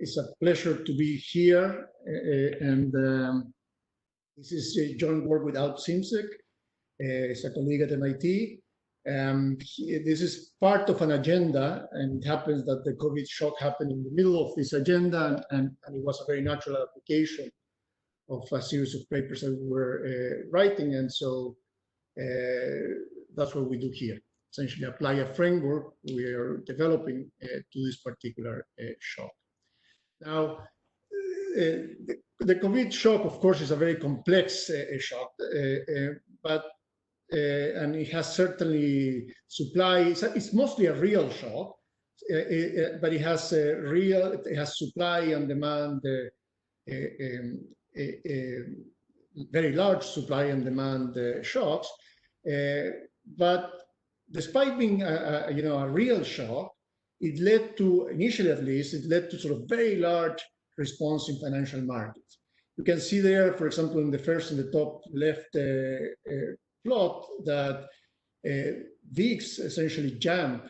It's a pleasure to be here, and this is a joint work with Alp Simsek. He's a colleague at MIT. This is part of an agenda, and it happens that the COVID shock happened in the middle of this agenda, and it was a very natural application of a series of papers that we were writing, and so that's what we do here. Essentially apply a framework we are developing to this particular shock. Now, the COVID shock, of course, is a very complex shock, and it has certainly supply. It's mostly a real shock, but it has supply and demand, very large supply and demand shocks, but despite being a real shock, it led to, initially at least, it led to sort of very large response in financial markets. You can see there, for example, in the top left plot, that VIX essentially jumped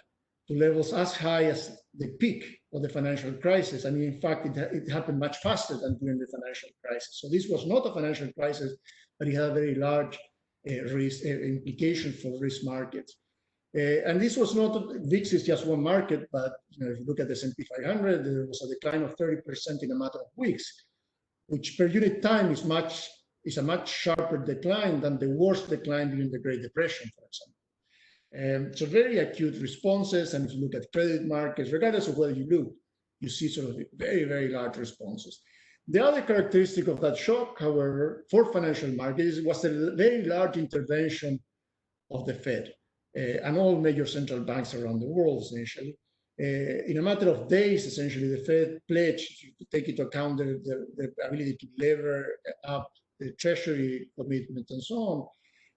to levels as high as the peak of the financial crisis. And in fact, it happened much faster than during the financial crisis. So this was not a financial crisis, but it had a very large risk implication for risk markets. And this was not, VIX is just one market, but if you look at the S&P 500, there was a decline of 30% in a matter of weeks, which per unit time is a much sharper decline than the worst decline during the Great Depression, for example. So very acute responses, and if you look at credit markets, regardless of where you look, you see sort of very, very large responses. The other characteristic of that shock, however, for financial markets was the very large intervention of the Fed. And all major central banks around the world, essentially. In a matter of days, essentially, the Fed pledged, to take into account the ability to lever up the Treasury commitment and so on,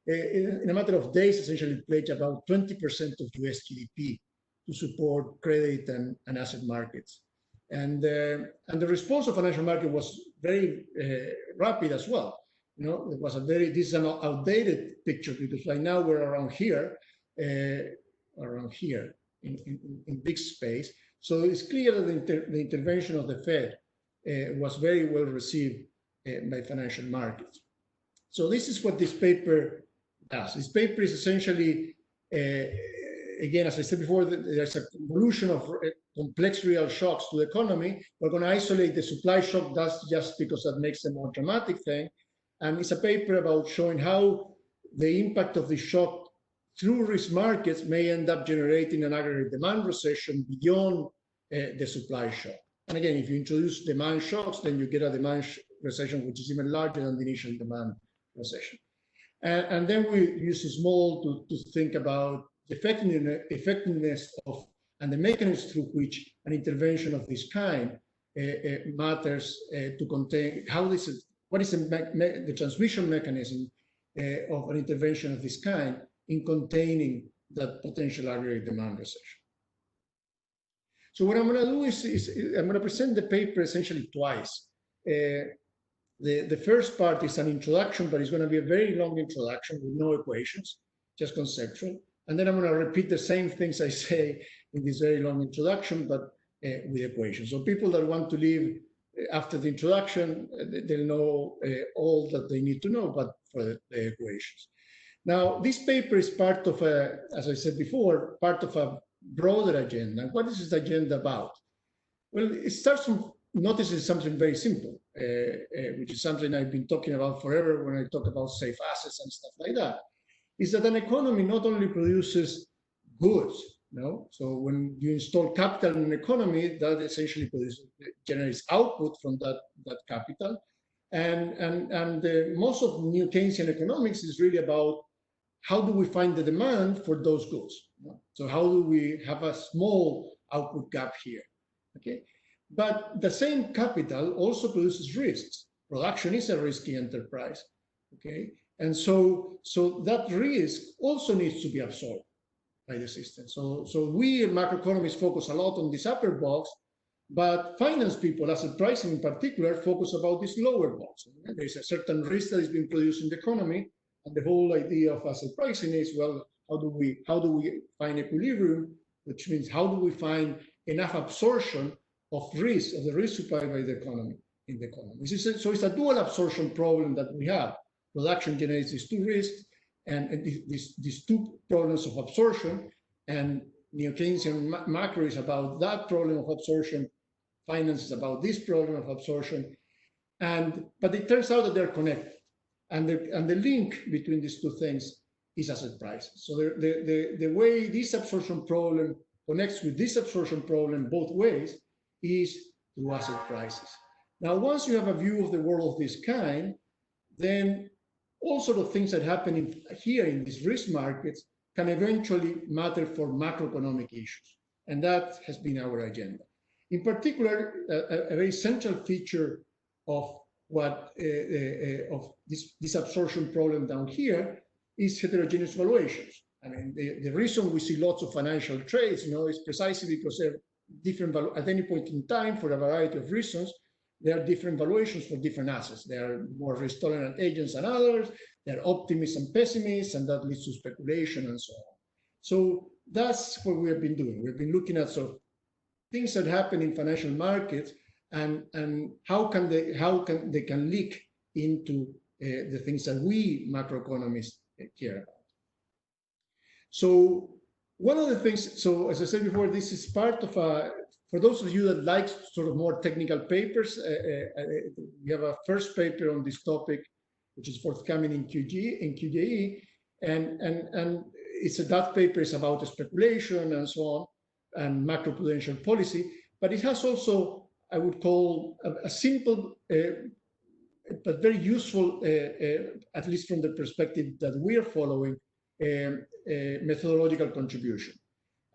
in a matter of days, essentially pledged about 20% of US GDP to support credit and asset markets. And the response of financial market was very rapid as well. It was this is an outdated picture, because right now we're around here in big space. So it's clear that the intervention of the Fed was very well received by financial markets. So this is what this paper does. This paper is essentially, again, as I said before, there's a evolution of complex real shocks to the economy. We're going to isolate the supply shock, that's just because that makes a more dramatic thing. And it's a paper about showing how the impact of the shock through risk markets may end up generating an aggregate demand recession beyond the supply shock. And again, if you introduce demand shocks, then you get a demand recession which is even larger than the initial demand recession. And then we use this model to think about the effectiveness of and the mechanisms through which an intervention of this kind matters to contain what is the transmission mechanism of an intervention of this kind in containing that potential aggregate demand recession. So what I'm going to do is I'm going to present the paper essentially twice. The first part is an introduction, but it's going to be a very long introduction with no equations, just conceptual. And then I'm going to repeat the same things I say in this very long introduction, but with equations. So people that want to leave after the introduction, they'll know all that they need to know, but for the equations. Now, this paper is part of as I said before, part of a broader agenda. What is this agenda about? Well, it starts from noticing something very simple, which is something I've been talking about forever when I talk about safe assets and stuff like that, is that an economy not only produces goods, so when you install capital in an economy, that essentially generates output from that capital. And most of new Keynesian economics is really about how do we find the demand for those goods? So how do we have a small output gap here? Okay, but the same capital also produces risks. Production is a risky enterprise. Okay, and so that risk also needs to be absorbed by the system. So we macroeconomists focus a lot on this upper box, but finance people, asset pricing in particular, focus about this lower box. There's a certain risk that is being produced in the economy. And the whole idea of asset pricing is, well, how do we find equilibrium, which means how do we find enough absorption of risk, of the risk supplied by the economy in the economy. So it's a dual absorption problem that we have. Production generates these two risks and these two problems of absorption, and neo-Keynesian macro is about that problem of absorption, finance is about this problem of absorption, but it turns out that they're connected, and the link between these two things is asset prices. So the way this absorption problem connects with this absorption problem both ways is through asset prices. Now, once you have a view of the world of this kind, then all sort of things that happen here in these risk markets can eventually matter for macroeconomic issues. And that has been our agenda. In particular, a very central feature of what of this absorption problem down here is heterogeneous valuations. I mean, the reason we see lots of financial trades, is precisely because they're different at any point in time for a variety of reasons. There are different valuations for different assets. There are more risk-tolerant agents than others. There are optimists and pessimists, and that leads to speculation and so on. So that's what we have been doing. We've been looking at things that happen in financial markets and how they can leak into the things that we macroeconomists care about. So one of the things, so as I said before, this is part of for those of you that like sort of more technical papers, we have a first paper on this topic, which is forthcoming in QJE, and that paper is about speculation and so on, and macroprudential policy, but it has also, I would call, a simple but very useful, at least from the perspective that we are following, methodological contribution.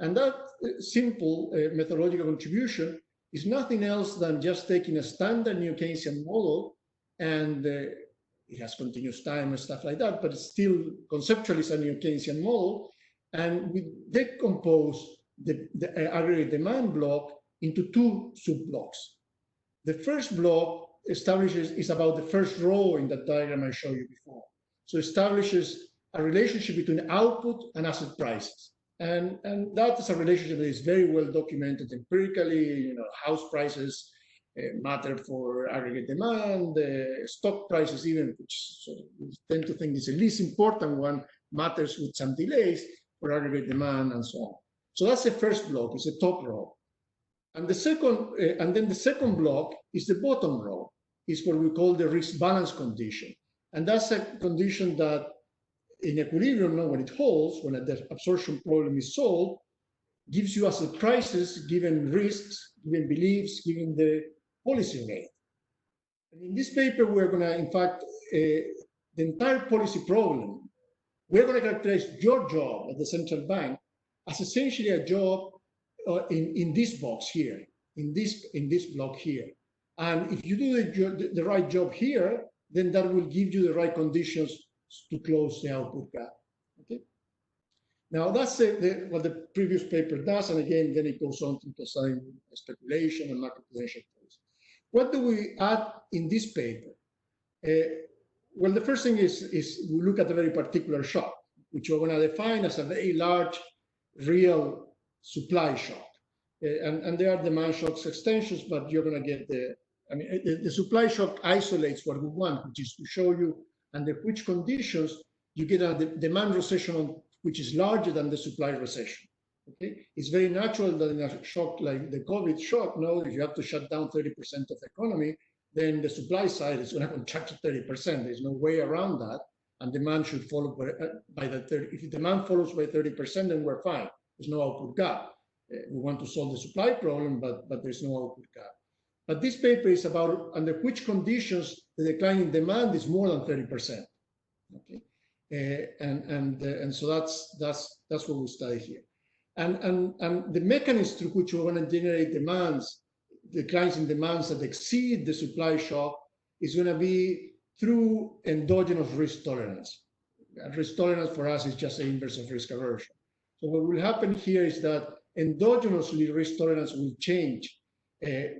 And that simple methodological contribution is nothing else than just taking a standard neo-Keynesian model, and it has continuous time and stuff like that, but it's still conceptually is a neo-Keynesian model, and we decompose the aggregate demand block into two sub-blocks. The first block is about the first row in that diagram I showed you before. So establishes a relationship between output and asset prices. And that is a relationship that is very well documented empirically. House prices matter for aggregate demand, stock prices even, which we tend to think is the least important one, matters with some delays for aggregate demand and so on. So that's the first block, it's the top row. And the second, and then the second block is the bottom row, is what we call the risk balance condition. And that's a condition that in equilibrium, when it holds, when the absorption problem is solved, gives you asset prices given risks, given beliefs, given the policy rate. And in this paper, we're going to, in fact, the entire policy problem, we're going to characterize your job at the central bank as essentially a job in this box here, in this block here. And if you do the right job here, then that will give you the right conditions to close the output gap. Okay. Now that's what the previous paper does, and again, then it goes on to study speculation and macroprudential policy. What do we add in this paper? Well, the first thing is we look at a very particular shock, which we're going to define as a very large real supply shock. And there are demand shocks extensions, but you're going to get the supply shock isolates what we want, which is to show you under which conditions you get a demand recession which is larger than the supply recession. Okay, it's very natural that in a shock like the COVID shock, if you have to shut down 30% of the economy, then the supply side is going to contract to 30%. There's no way around that, and demand should follow by the 30%. If demand follows by 30%, then we're fine. There's no output gap. We want to solve the supply problem, but there's no output gap. But this paper is about under which conditions the decline in demand is more than 30%. Okay, and so that's what we study here, and the mechanism through which we're going to generate declines in demands that exceed the supply shock is going to be through endogenous risk tolerance. And risk tolerance for us is just the inverse of risk aversion. So what will happen here is that endogenously risk tolerance will change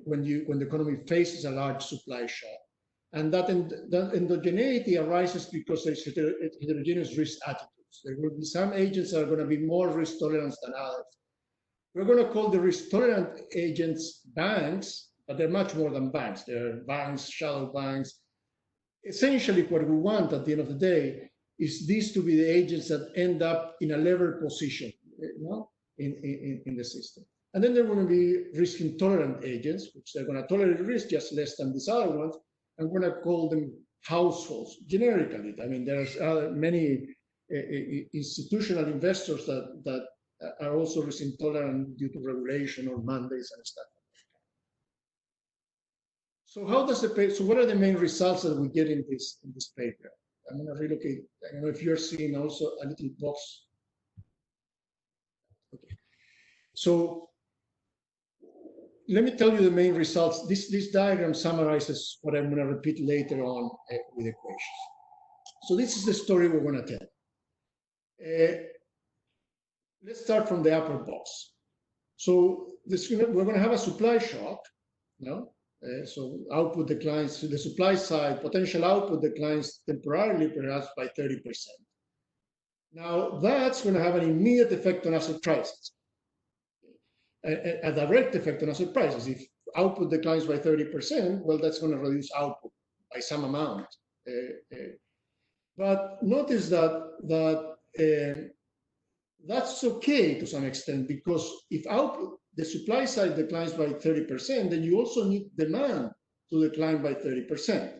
when the economy faces a large supply shock. And that endogeneity arises because there's heterogeneous risk attitudes. There will be some agents that are going to be more risk tolerant than others. We're going to call the risk tolerant agents banks, but they're much more than banks. They're banks, shadow banks. Essentially, what we want at the end of the day is these to be the agents that end up in a levered position, in the system. And then there are going to be risk intolerant agents, which they're going to tolerate risk just less than these other ones. And we're going to call them households generically. I mean, there's many institutional investors that are also risk intolerant due to regulation or mandates and stuff. So how does so what are the main results that we get in this paper? I'm going to relocate. I don't know if you're seeing also a little box. Okay. So let me tell you the main results. This diagram summarizes what I'm going to repeat later on with equations. So this is the story we're going to tell. Let's start from the upper box. So we're going to have a supply shock, so output declines to the supply side, potential output declines temporarily, perhaps by 30%. Now, that's going to have an immediate effect on asset prices, a direct effect on asset prices. If output declines by 30%, well, that's going to reduce output by some amount. But notice that's okay to some extent, because if the supply side declines by 30%, then you also need demand to decline by 30%.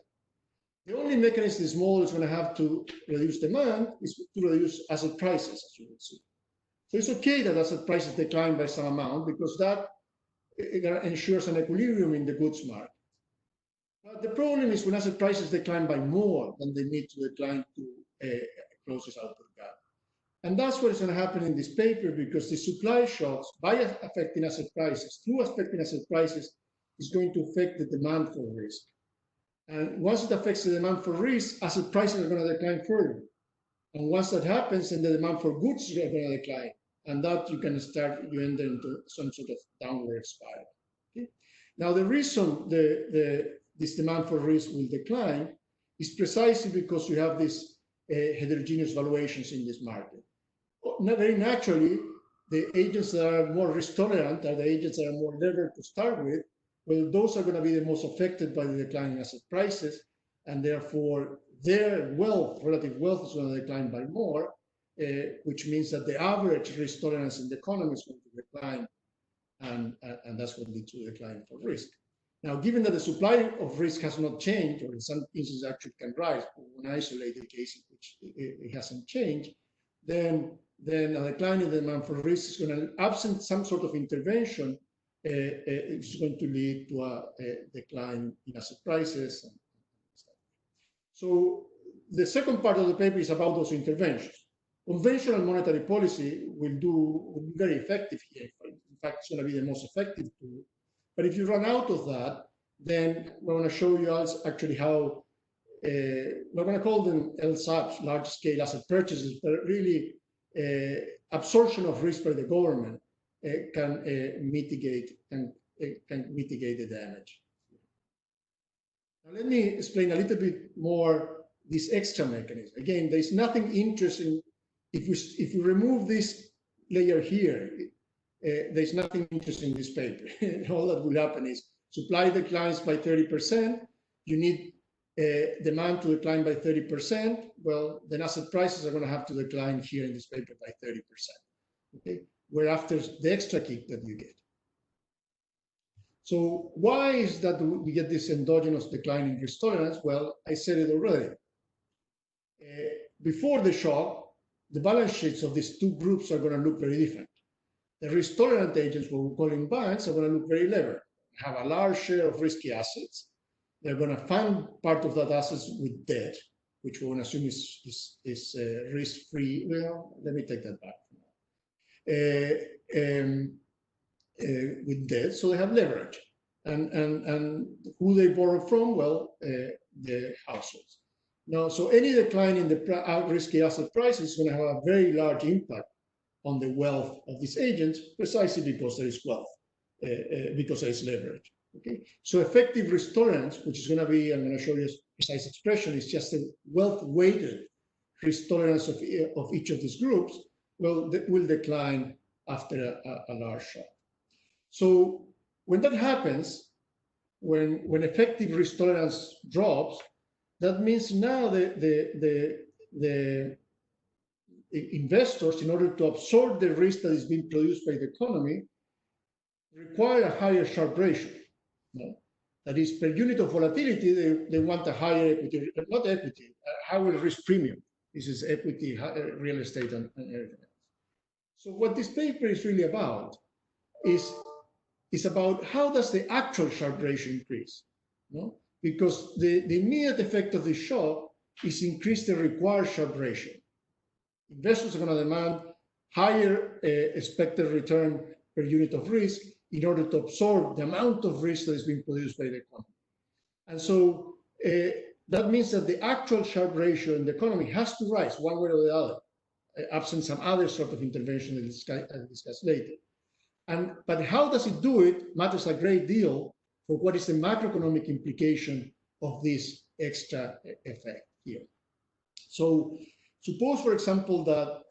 The only mechanism this model is going to have to reduce demand is to reduce asset prices, as you will see. So it's okay that asset prices decline by some amount, because that ensures an equilibrium in the goods market. But the problem is when asset prices decline by more than they need to decline to close this output gap. And that's what is going to happen in this paper, because the supply shocks, by affecting asset prices, through affecting asset prices, is going to affect the demand for risk. And once it affects the demand for risk, asset prices are going to decline further. And once that happens, then the demand for goods is going to decline. And that you enter into some sort of downward spiral. Okay? Now, the reason this demand for risk will decline is precisely because you have these heterogeneous valuations in this market. Very naturally, the agents that are more risk tolerant are the agents that are more levered to start with. Well, those are going to be the most affected by the declining asset prices, and therefore their relative wealth, is going to decline by more, which means that the average risk tolerance in the economy is going to decline, and that's what leads to a decline for risk. Now, given that the supply of risk has not changed, or in some instances actually can rise, in isolated cases which it hasn't changed, then a decline in the demand for risk is going to, absent some sort of intervention, it's going to lead to a decline in asset prices. And stuff. So the second part of the paper is about those interventions. Conventional monetary policy will be very effective here. In fact, it's going to be the most effective tool. But if you run out of that, then we're going to show you actually how we're going to call them LSAPs, large-scale asset purchases, but really absorption of risk by the government can mitigate the damage. Now, let me explain a little bit more this extra mechanism. Again, there's nothing interesting if you remove this layer here. There's nothing interesting in this paper. All that will happen is supply declines by 30%. You need demand to decline by 30%. Well, then asset prices are going to have to decline here in this paper by 30%. Okay, whereafter the extra kick that you get. So why is that we get this endogenous decline in risk tolerance? Well, I said it already. Before the shock, the balance sheets of these two groups are going to look very different. The risk tolerant agents, what we're calling banks, are going to look very levered, have a large share of risky assets. They're going to fund part of that assets with debt, which we're going to assume is risk-free. Well, let me take that back. With debt, so they have leverage. And who they borrow from? Well, the households. Now, so any decline in the risky asset prices is going to have a very large impact on the wealth of these agents, precisely because there is wealth, because there is leverage. Okay, so effective risk tolerance, which is going to be, I'm going to show you a precise expression, is just the wealth-weighted risk tolerance of each of these groups. Well, that will decline after a large shock. So when that happens, when effective risk tolerance drops, that means now the investors, in order to absorb the risk that is being produced by the economy, require a higher Sharpe ratio. No? That is, per unit of volatility, they want a higher equity, not equity, a higher risk premium. This is equity, real estate, and everything else. So what this paper is really about is about how does the actual Sharpe ratio increase? No? Because the immediate effect of the shock is increase the required Sharpe ratio. Investors are going to demand higher expected return per unit of risk in order to absorb the amount of risk that is being produced by the economy. And so that means that the actual Sharpe ratio in the economy has to rise one way or the other, absent some other sort of intervention that I'll discuss later. But how does it do it matters a great deal for what is the macroeconomic implication of this extra effect here. So suppose, for example, that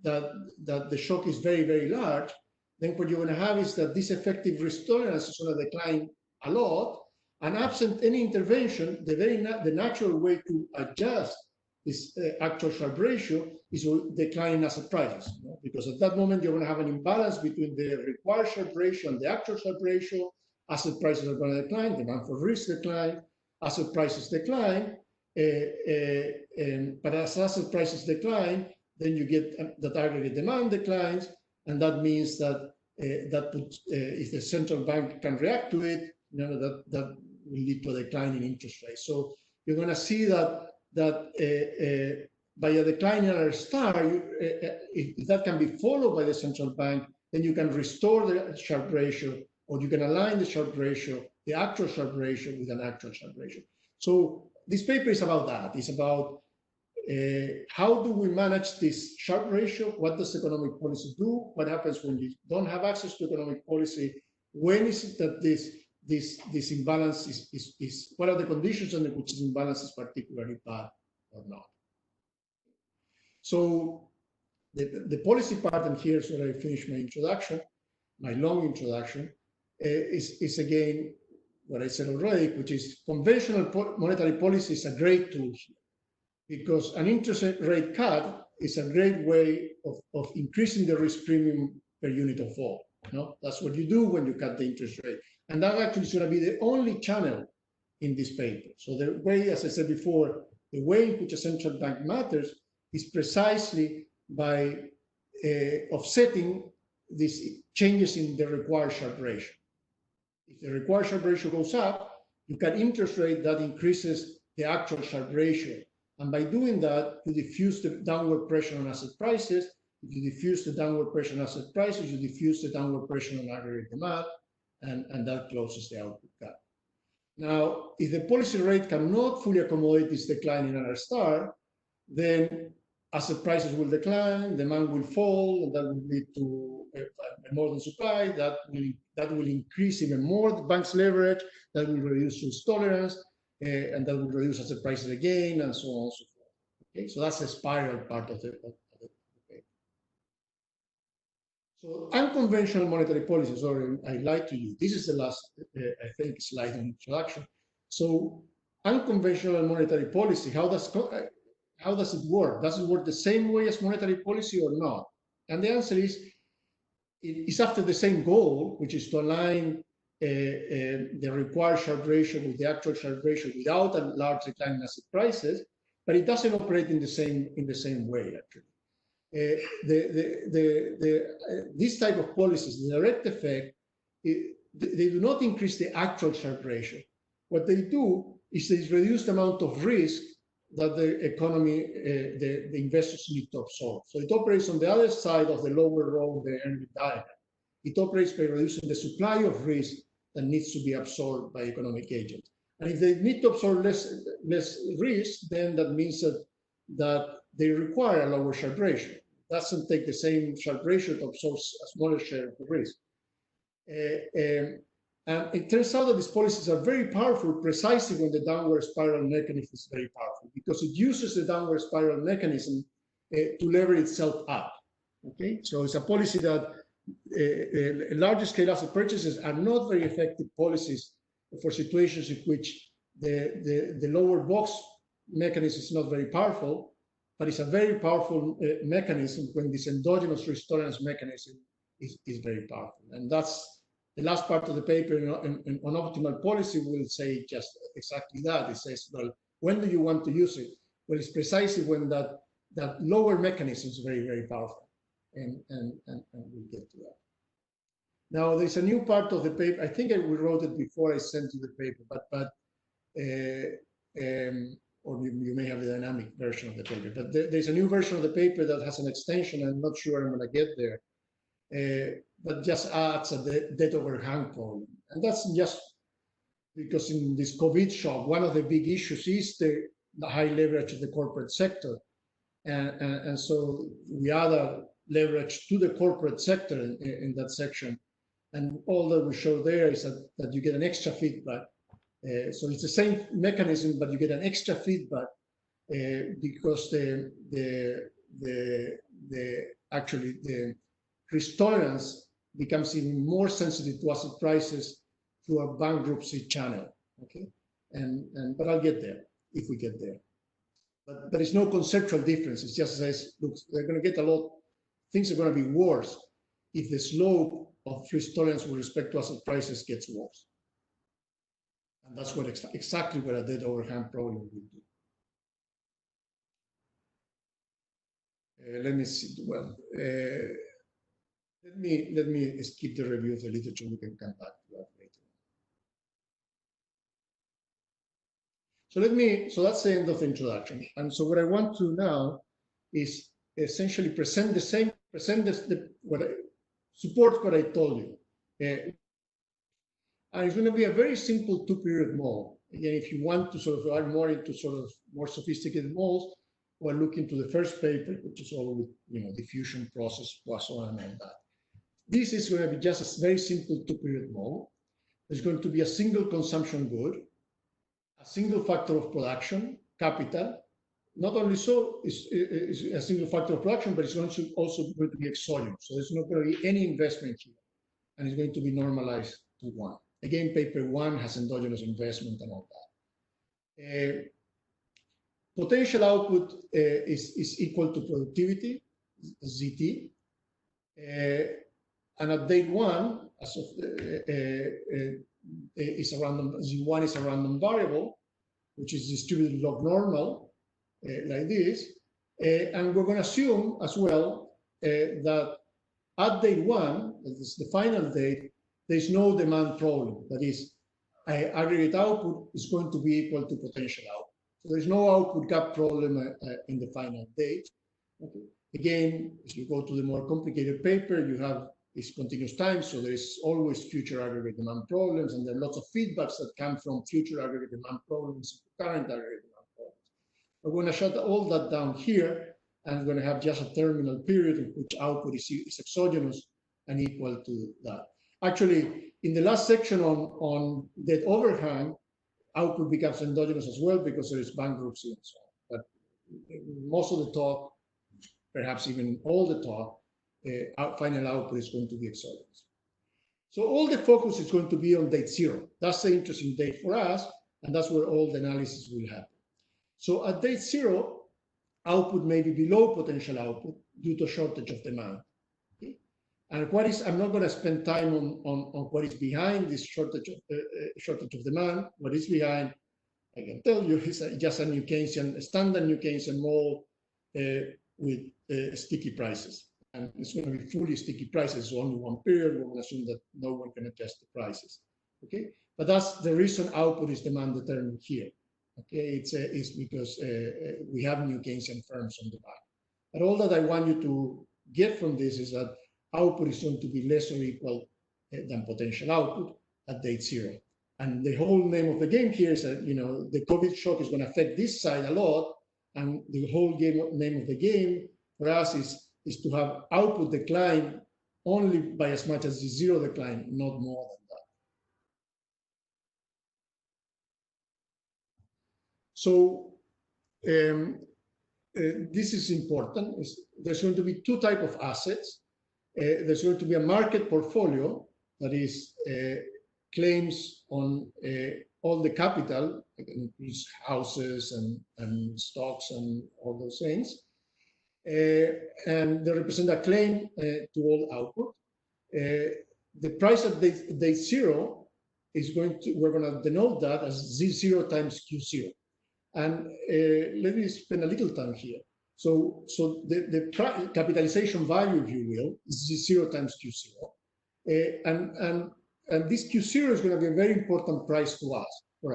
the shock is very, very large, then what you're going to have is that this effective risk tolerance is going to decline a lot, and absent any intervention, the natural way to adjust this actual Sharpe ratio is to decline in asset prices, you know? Because at that moment you're going to have an imbalance between the required Sharpe ratio and the actual Sharpe ratio. Asset prices are going to decline, demand for risk decline, asset prices decline, but as asset prices decline, then you get that aggregate demand declines, and that means that if the central bank can react to it, you know, that will lead to a decline in interest rates. So you're going to see that by a decline in R star, if that can be followed by the central bank, then you can restore the Sharpe ratio, or you can align the Sharpe ratio, the actual Sharpe ratio, with an actual Sharpe ratio. So this paper is about that. It's about how do we manage this Sharpe ratio? What does economic policy do? What happens when you don't have access to economic policy? When is it that this imbalance is what are the conditions under which this imbalance is particularly bad or not? So the policy part, and here's where I finish my introduction, my long introduction, is again what I said already, which is conventional monetary policy is a great tool here, because an interest rate cut is a great way of increasing the risk premium per unit of vol. No? That's what you do when you cut the interest rate. And that actually is going to be the only channel in this paper. So the way, as I said before, the way in which a central bank matters is precisely by offsetting these changes in the required Sharpe ratio. If the required Sharpe ratio goes up, you cut interest rate that increases the actual Sharpe ratio. And by doing that, you diffuse the downward pressure on asset prices. If you diffuse the downward pressure on asset prices, you diffuse the downward pressure on aggregate demand, and that closes the output gap. Now, if the policy rate cannot fully accommodate this decline in R star, then asset prices will decline, demand will fall, and that will lead to more than supply. That will increase even more the bank's leverage. That will reduce risk tolerance, and that will reduce asset prices again, and so on and so forth. Okay, so that's the spiral part of the paper. So unconventional monetary policy. Sorry, I lied to you. This is the last, I think, slide on introduction. So unconventional monetary policy. How does it work? Does it work the same way as monetary policy or not? And the answer is, it's after the same goal, which is to align the required Sharpe ratio with the actual Sharpe ratio without a large decline in asset prices, but it doesn't operate in the same way, actually. This type of policies, the direct effect, they do not increase the actual Sharpe ratio. What they do is they reduce the amount of risk that the economy, the investors need to absorb. So it operates on the other side of the lower row of the Henry diagram. It operates by reducing the supply of risk that needs to be absorbed by economic agents. And if they need to absorb less risk, then that means that they require a lower Sharpe ratio. It doesn't take the same Sharpe ratio to absorb a smaller share of the risk. And it turns out that these policies are very powerful precisely when the downward spiral mechanism is very powerful, because it uses the downward spiral mechanism to lever itself up. Okay, so it's a policy that large scale asset purchases are not very effective policies for situations in which the lower box mechanism is not very powerful, but it's a very powerful mechanism when this endogenous risk tolerance mechanism is very powerful. And that's the last part of the paper on optimal policy will say just exactly that. It says, well, when do you want to use it? Well, it's precisely when that lower mechanism is very, very powerful. And we'll get to that. Now, there's a new part of the paper. I think we wrote it before I sent you the paper, or you may have the dynamic version of the paper. But there's a new version of the paper that has an extension. I'm not sure I'm going to get there, but just adds a debt overhang problem. And that's just because in this COVID shock, one of the big issues is the high leverage of the corporate sector. And so we add a leverage to the corporate sector in that section. And all that we show there is that you get an extra feedback. So it's the same mechanism, but you get an extra feedback because actually the risk tolerance becomes even more sensitive to asset prices through a bankruptcy channel. Okay, but I'll get there if we get there. But there is no conceptual difference. It just says, look, they're going to get a lot. Things are going to be worse if the slope of risk tolerance with respect to asset prices gets worse. And that's what exactly what a debt overhang problem will do. Let me see. Well, let me skip the review of the literature. We can come back to that later. So that's the end of the introduction. And so what I want to now is essentially present support what I told you. And it's going to be a very simple two-period model. Again, if you want to sort of add more into sort of more sophisticated models, or look into the first paper, which is all with diffusion process, Poisson and all that. This is going to be just a very simple two-period model. There's going to be a single consumption good, a single factor of production, capital. Not only so is a single factor of production, but it's also going to be exogenous. So there's not going to be any investment here, and it's going to be normalized to 1. Again, paper 1 has endogenous investment and all that. Potential output is equal to productivity, ZT. And at date 1, as of is a random, Z1 is a random variable, which is distributed log normal, like this. And we're going to assume as well that at date 1, that is the final date, there's no demand problem. That is, aggregate output is going to be equal to potential output. So there's no output gap problem in the final date. Okay. Again, if you go to the more complicated paper, you have this continuous time, so there's always future aggregate demand problems, and there are lots of feedbacks that come from future aggregate demand problems, current aggregate demand problems. We're going to shut all that down here, and we're going to have just a terminal period in which output is exogenous and equal to that. Actually, in the last section on debt overhang, output becomes endogenous as well because there is bankruptcy and so on. But most of the talk, perhaps even all the talk, final output is going to be exogenous. So all the focus is going to be on date 0. That's the interesting date for us, and that's where all the analysis will happen. So at date 0, output may be below potential output due to shortage of demand. Okay? And I'm not going to spend time on what is behind this shortage of demand. What is behind, I can tell you, is just a standard New Keynesian model with sticky prices. And it's going to be fully sticky prices, so only one period. We're going to assume that no one can adjust the prices. Okay, but that's the reason output is demand determined here. Okay, it's because we have New Keynesian firms on the back. But all that I want you to get from this is that output is going to be less or equal than potential output at date 0. And the whole name of the game here is that the COVID shock is going to affect this side a lot, and the whole name of the game for us is to have output decline only by as much as the 0 decline, not more than that. So this is important. There's going to be two types of assets. There's going to be a market portfolio that is claims on all the capital, includes houses and stocks and all those things. And they represent a claim to all output. The price at day zero is we're going to denote that as Z0 times Q0. And let me spend a little time here. So the capitalization value, if you will, is Z0 times Q0. And this Q0 is going to be a very important price for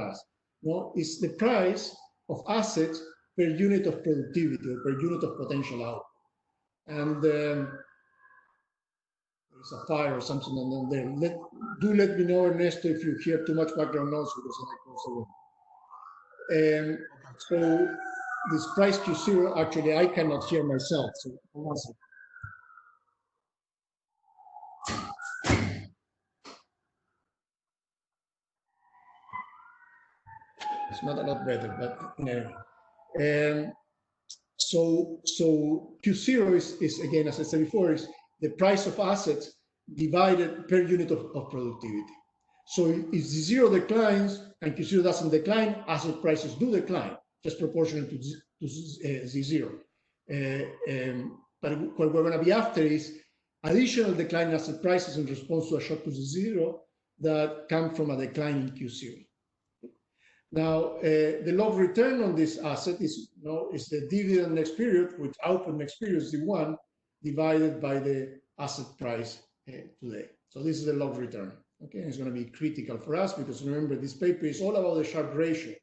us. No, it's the price of assets per unit of productivity or per unit of potential output. And there's a fire or something on there. Do let me know, Ernesto, if you hear too much background noise, because then I close the room. So this price Q0, actually, I cannot hear myself. So hold on a second. It's not a lot better, but anyway. So Q0 is again, as I said before, is the price of assets divided per unit of productivity. So if Z0 declines and Q0 doesn't decline, asset prices do decline, just proportional to Z0. But what we're going to be after is additional decline in asset prices in response to a shock to Z0 that come from a decline in Q0. Now, the log return on this asset is the dividend next period, which output next period is D1 divided by the asset price today. So this is the log return. Okay, and it's going to be critical for us because remember, this paper is all about the Sharpe ratio.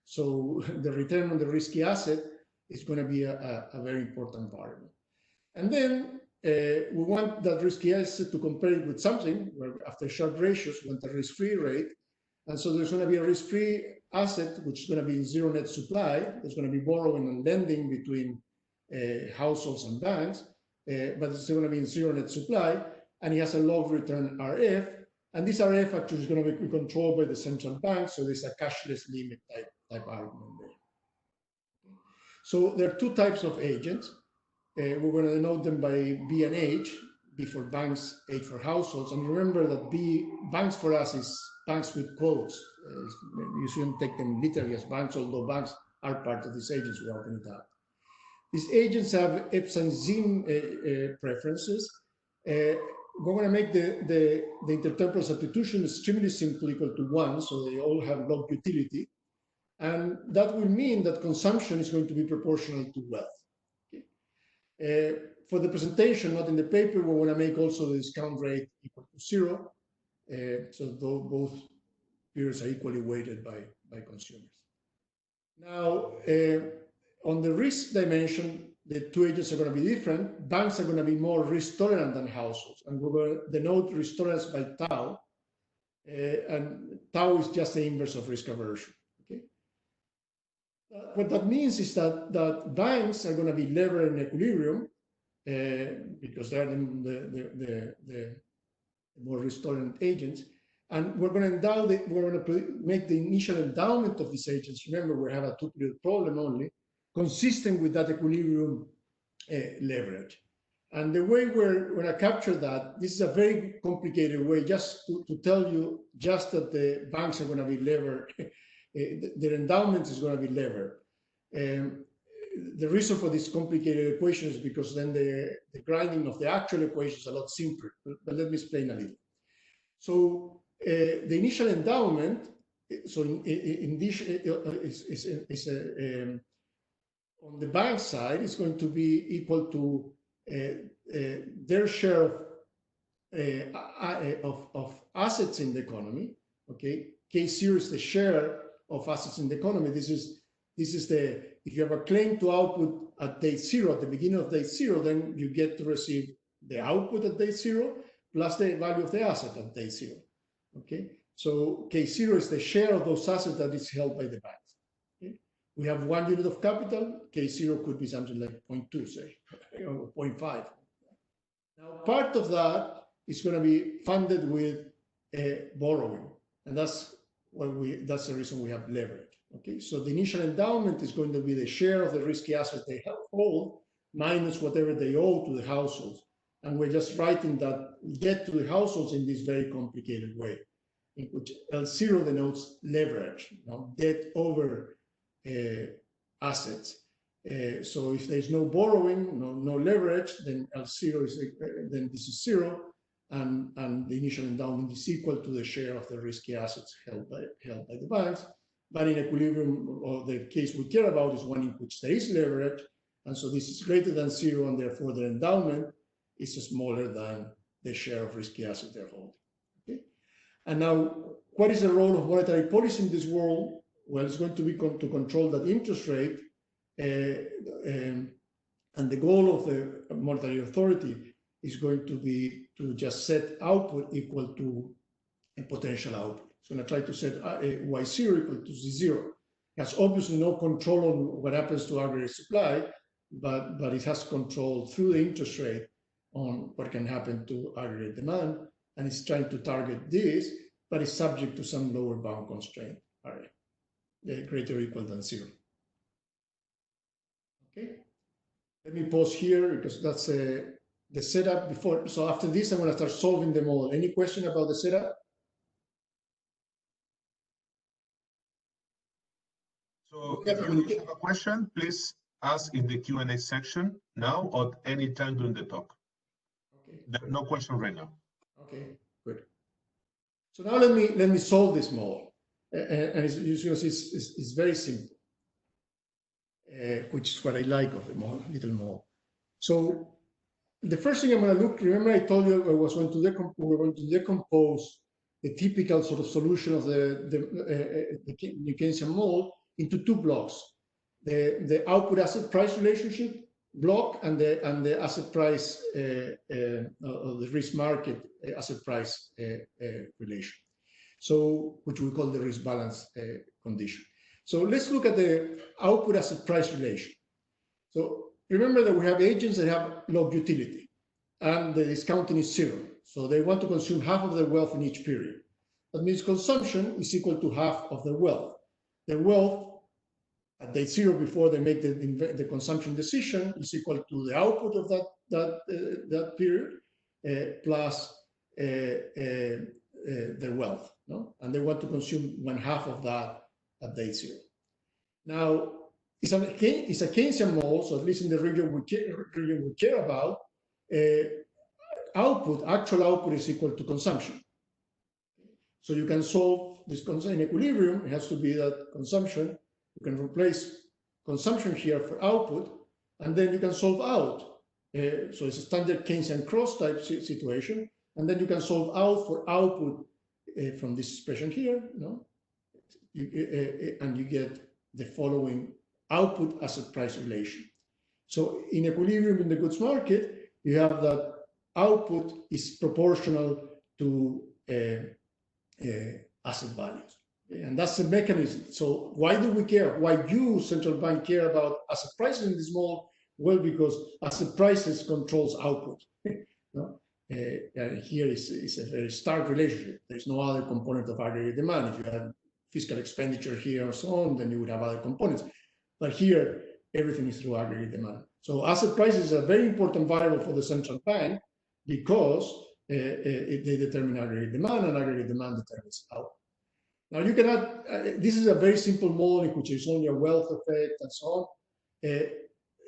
So the return on the risky asset is going to be a very important variable. And then we want that risky asset to compare it with something where after Sharpe ratios, we want the risk-free rate. And so there's going to be a risk-free asset, which is going to be zero net supply. There's going to be borrowing and lending between households and banks, but it's going to be in zero net supply. And it has a log return RF. And this RF actually is going to be controlled by the central bank. So there's a cashless limit type argument there. So there are two types of agents. We're going to denote them by B and H. B for banks, H for households. And remember that banks for us is banks with quotes. You shouldn't take them literally as banks, although banks are part of these agents without any doubt. These agents have Epstein Zim preferences. We're going to make the intertemporal substitution extremely simple, equal to 1, so they all have log utility. And that will mean that consumption is going to be proportional to wealth. Okay. For the presentation, not in the paper, we want to make also the discount rate equal to 0. So both periods are equally weighted by consumers. Now, on the risk dimension, the two agents are going to be different. Banks are going to be more risk tolerant than households. And we're going to denote risk tolerance by tau. And tau is just the inverse of risk aversion. Okay? What that means is that banks are going to be levered in equilibrium because they're the more risk tolerant agents. And we're going to make the initial endowment of these agents. Remember, we have a two-period problem only, consistent with that equilibrium leverage. And the way we're going to capture that, this is a very complicated way just to tell you just that the banks are going to be levered, their endowment is going to be levered. The reason for this complicated equation is because then the grinding of the actual equation is a lot simpler. But let me explain a little. So the initial endowment, so in this on the bank side, is going to be equal to their share of assets in the economy. Okay, K0 is the share of assets in the economy. This is the, if you have a claim to output at day 0, at the beginning of day 0, then you get to receive the output at day 0 plus the value of the asset at day 0. Okay, so K0 is the share of those assets that is held by the banks. Okay? We have 1 unit of capital. K0 could be something like 0.2, say, or 0.5. Now, part of that is going to be funded with borrowing, and that's the reason we have leverage. Okay, so the initial endowment is going to be the share of the risky assets they held, household minus whatever they owe to the households. And we're just writing that we get to the households in this very complicated way, in which L0 denotes leverage, debt over assets. So if there's no borrowing, no leverage, then L0 is then this is 0, and the initial endowment is equal to the share of the risky assets held by the banks. But in equilibrium, or the case we care about is one in which there is leverage, and so this is greater than 0, and therefore the endowment is smaller than the share of risky assets they're holding. Okay? And now, what is the role of monetary policy in this world? Well, it's going to be to control that interest rate, and the goal of the monetary authority is going to be to just set output equal to a potential output. It's going to try to set Y0 equal to Z0. It has obviously no control on what happens to aggregate supply, but it has control through the interest rate on what can happen to aggregate demand, and it's trying to target this, but it's subject to some lower bound constraint, greater or equal than 0. Okay, let me pause here because that's the setup before. So after this, I'm going to start solving them all. Any question about the setup? So if you have a question, please ask in the Q&A section now or any time during the talk. Okay. There's no question right now. Okay, good. So now let me solve this model, and it's very simple, which is what I like of the model, little model. So the first thing I'm going to look. Remember, I told you we were going to decompose the typical sort of solution of the New Keynesian model into two blocks: the output asset price relationship block and the asset price or the risk market asset price relation. So, which we call the risk balance condition. So let's look at the output asset price relation. So remember that we have agents that have log utility, and the discounting is 0. So they want to consume half of their wealth in each period. That means consumption is equal to half of their wealth. Their wealth at day 0 before they make the consumption decision is equal to the output of that period plus their wealth, and they want to consume 1/2 of that at day 0. Now, it's a Keynesian model, so at least in the region we care about, actual output is equal to consumption. So you can solve this in equilibrium. It has to be that consumption. You can replace consumption here for output, and then you can solve out. So it's a standard Keynesian cross type situation, and then you can solve out for output from this expression here, and you get the following output asset price relation. So in equilibrium in the goods market, you have that output is proportional to asset values. And that's the mechanism. So why do we care? Why do central bank care about asset prices in this model? Well, because asset prices controls output. Here is a very stark relationship. There's no other component of aggregate demand. If you have fiscal expenditure here or so on, then you would have other components. But here, everything is through aggregate demand. So asset prices are a very important variable for the central bank because they determine aggregate demand, and aggregate demand determines output. Now you cannot, this is a very simple model in which is only a wealth effect and so on.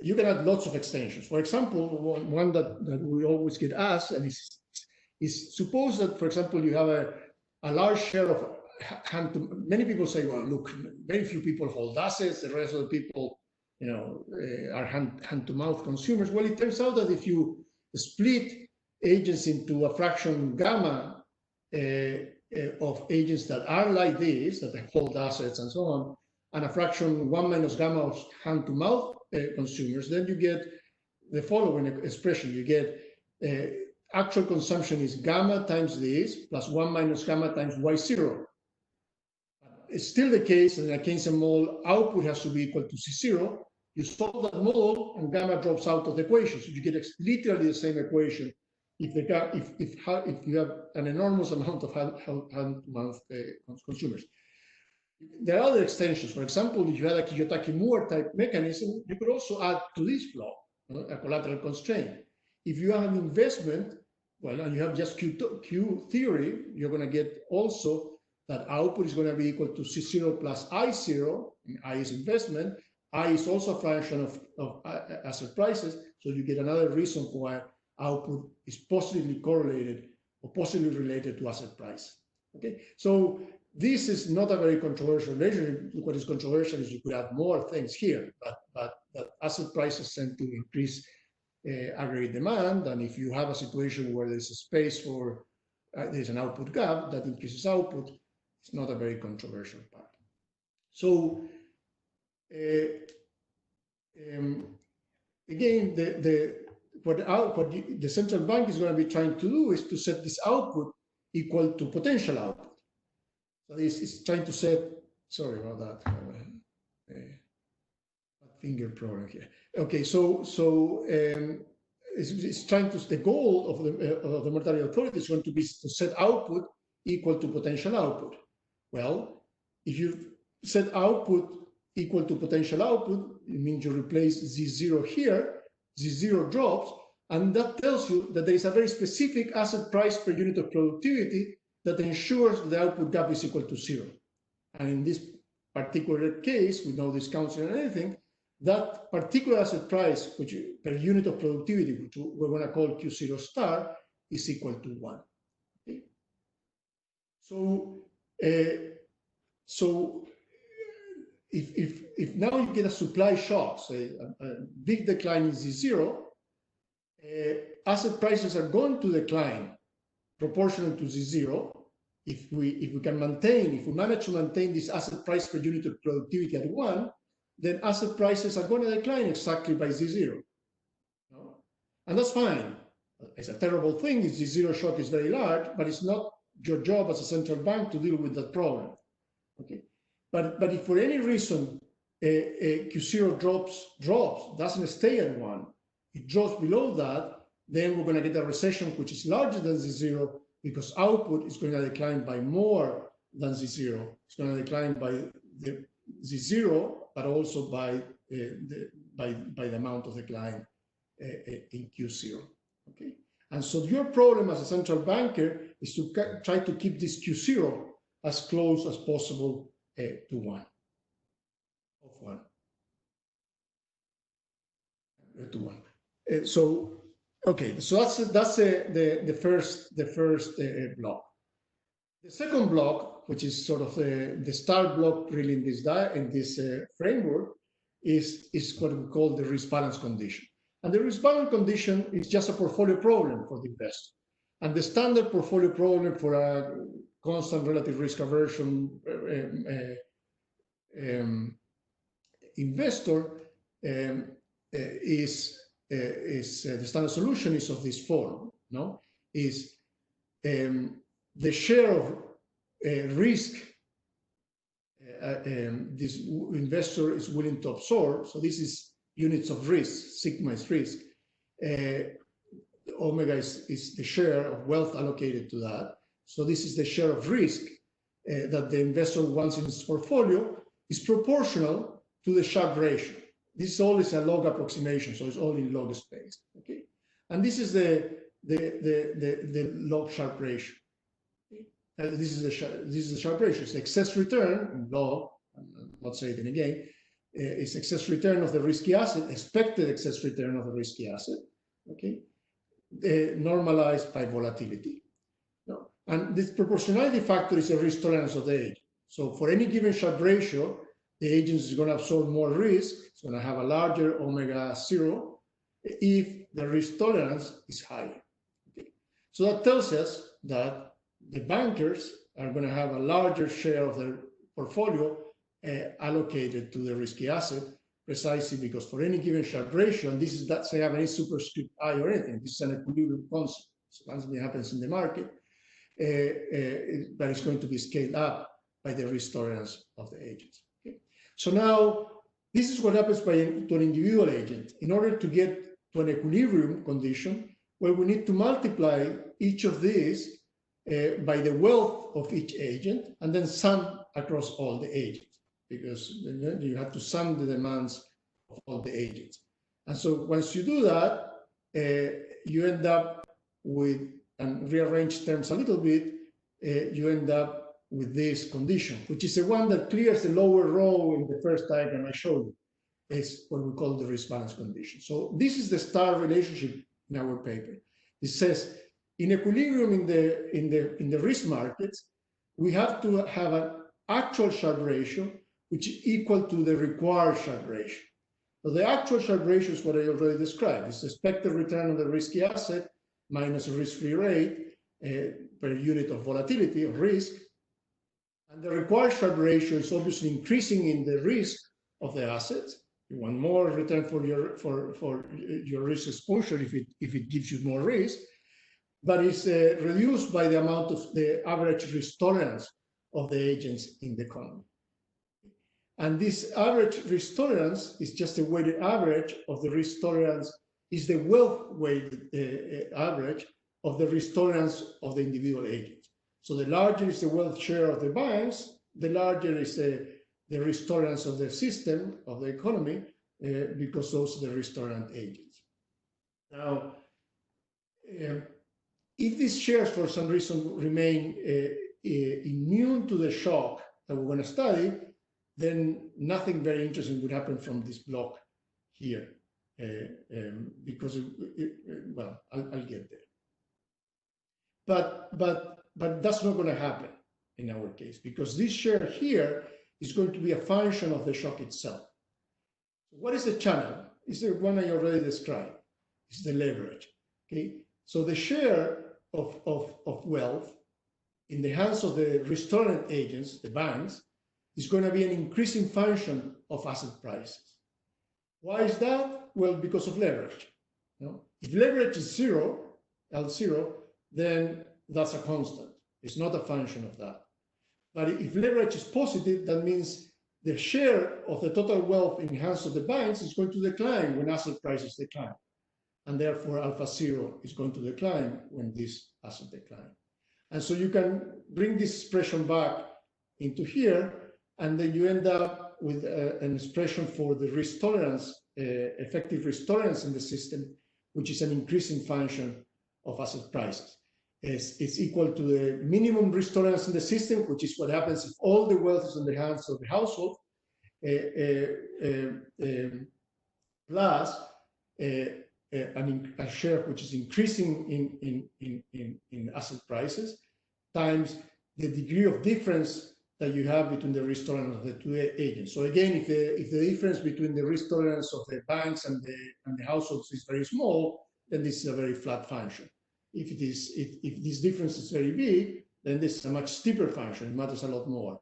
You can add lots of extensions. For example, one that we always get asked, and is suppose that, for example, you have a large share of hand to, many people say, well, look, very few people hold assets, the rest of the people, are hand to mouth consumers. Well, it turns out that if you split agents into a fraction gamma of agents that are like this, that hold assets and so on, and a fraction 1 minus gamma of hand-to-mouth consumers, then you get the following expression. You get actual consumption is gamma times this plus 1 minus gamma times Y0. It's still the case in a Keynesian model, output has to be equal to C0. You solve that model and gamma drops out of the equation. So you get literally the same equation if you have an enormous amount of hand-to-mouth consumers. There are other extensions. For example, if you had a Kiyotaki-Moore type mechanism, you could also add to this block a collateral constraint. If you have an investment, well, and you have just Q theory, you're going to get also that output is going to be equal to C0 plus I0, and I is investment. I is also a function of asset prices, so you get another reason why output is positively correlated or positively related to asset price. Okay, so this is not a very controversial measure. What is controversial is you could add more things here, but asset prices tend to increase aggregate demand, and if you have a situation where there's a space for there's an output gap that increases output, it's not a very controversial part. So again, what the central bank is going to be trying to do is to set this output equal to potential output. So it's trying to set, sorry about that, finger problem here. Okay, so it's trying to, the goal of the monetary authority is going to be to set output equal to potential output. Well, if you set output equal to potential output, it means you replace Z0 here, Z0 drops, and that tells you that there is a very specific asset price per unit of productivity that ensures the output gap is equal to 0. And in this particular case, with no discounts or anything, that particular asset price, which per unit of productivity, which we're going to call Q0 star, is equal to 1. Okay? So if now you get a supply shock, say a big decline in Z0, asset prices are going to decline proportional to Z0. If we manage to maintain this asset price per unit of productivity at 1, then asset prices are going to decline exactly by Z0. No? And that's fine. It's a terrible thing if Z0 shock is very large, but it's not your job as a central bank to deal with that problem. Okay? But if for any reason Q0 drops, doesn't stay at 1, it drops below that, then we're going to get a recession which is larger than Z0 because output is going to decline by more than Z0. It's going to decline by the Z0, but also by the amount of decline in Q0. Okay, and so your problem as a central banker is to try to keep this Q0 as close as possible to 1. So okay, so that's the first block. The second block, which is sort of the start block really in this framework, is what we call the risk balance condition. And the risk balance condition is just a portfolio problem for the investor. And the standard portfolio problem for a constant relative risk aversion investor is the standard solution is of this form. No, is the share of risk this investor is willing to absorb. So this is units of risk. Sigma is risk. Omega is the share of wealth allocated to that. So this is the share of risk that the investor wants in his portfolio is proportional to the Sharpe ratio. This is always a log approximation, so it's all in log space. Okay, and this is the log Sharpe ratio. Okay? This is the Sharpe ratio. It's excess return in log. I'm not saying it again. It's excess return of the risky asset, expected excess return of the risky asset. Okay, normalized by volatility. No? And this proportionality factor is a risk tolerance of the agent. So for any given Sharpe ratio, the agent is going to absorb more risk. It's going to have a larger omega 0 if the risk tolerance is higher. Okay? So that tells us that the bankers are going to have a larger share of their portfolio allocated to the risky asset, precisely because for any given Sharpe ratio, and this is that say have any superscript I or anything, this is an equilibrium concept. So constantly happens in the market, but it's going to be scaled up by the risk tolerance of the agents. Okay? So now, this is what happens to an individual agent. In order to get to an equilibrium condition, well, we need to multiply each of these by the wealth of each agent, and then sum across all the agents, because you have to sum the demands of all the agents. And so once you do that, you end up with, and rearrange terms a little bit, you end up with this condition, which is the one that clears the lower row in the first diagram I showed you. It's what we call the risk balance condition. So this is the star relationship in our paper. It says, in equilibrium in the risk markets, we have to have an actual Sharpe ratio which is equal to the required Sharpe ratio. So the actual Sharpe ratio is what I already described. It's the expected return on the risky asset minus a risk-free rate per unit of volatility of risk. And the required Sharpe ratio is obviously increasing in the risk of the assets. You want more return for your risk exposure if it gives you more risk, but it's reduced by the amount of the average risk tolerance of the agents in the economy. And this average risk tolerance is just a weighted average of the risk tolerance, is the wealth weighted average of the risk tolerance of the individual agents. So the larger is the wealth share of the banks, the larger is the risk tolerance of the system, of the economy, because those are the risk tolerant agents. Now, if these shares for some reason remain immune to the shock that we're going to study, then nothing very interesting would happen from this block here, because well, I'll get there. But that's not going to happen in our case, because this share here is going to be a function of the shock itself. What is the channel? It's the one I already described. It's the leverage. Okay, so the share of wealth in the hands of the risk tolerant agents, the banks, is going to be an increasing function of asset prices. Why is that? Well, because of leverage. You know, if leverage is zero, L0, then that's a constant. It's not a function of that. But if leverage is positive, that means the share of the total wealth in hands of the banks is going to decline when asset prices decline. And therefore, alpha 0 is going to decline when this asset decline. And so you can bring this expression back into here, and then you end up with an expression for the risk tolerance, effective risk tolerance in the system, which is an increasing function of asset prices. It's equal to the minimum risk tolerance in the system, which is what happens if all the wealth is in the hands of the household, plus a share which is increasing in asset prices, times the degree of difference that you have between the risk tolerance of the two agents. So again, if the difference between the risk tolerance of the banks and the households is very small, then this is a very flat function. If this difference is very big, then this is a much steeper function. It matters a lot more.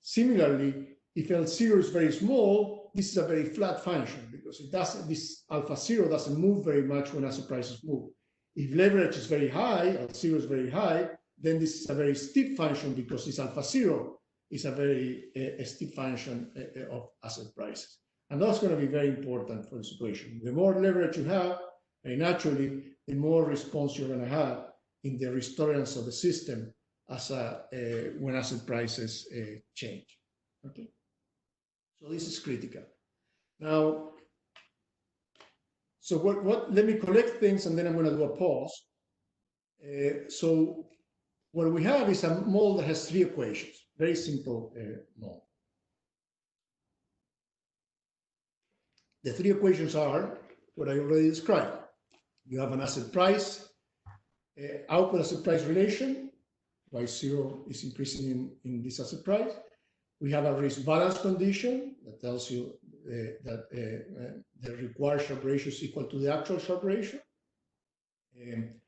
Similarly, if L0 is very small, this is a very flat function because this alpha 0 doesn't move very much when asset prices move. If leverage is very high, L0 is very high, then this is a very steep function because this alpha 0 is a very steep function of asset prices. And that's going to be very important for this equation. The more leverage you have, very naturally, the more response you're going to have in the risk tolerance of the system as when asset prices change. Okay, so this is critical. Now, so let me collect things and then I'm going to do a pause. So what we have is a model that has three equations, very simple model. The three equations are what I already described. You have an asset price, output asset price relation, Y0 is increasing in this asset price. We have a risk balance condition that tells you that the required Sharpe ratio is equal to the actual Sharpe ratio. And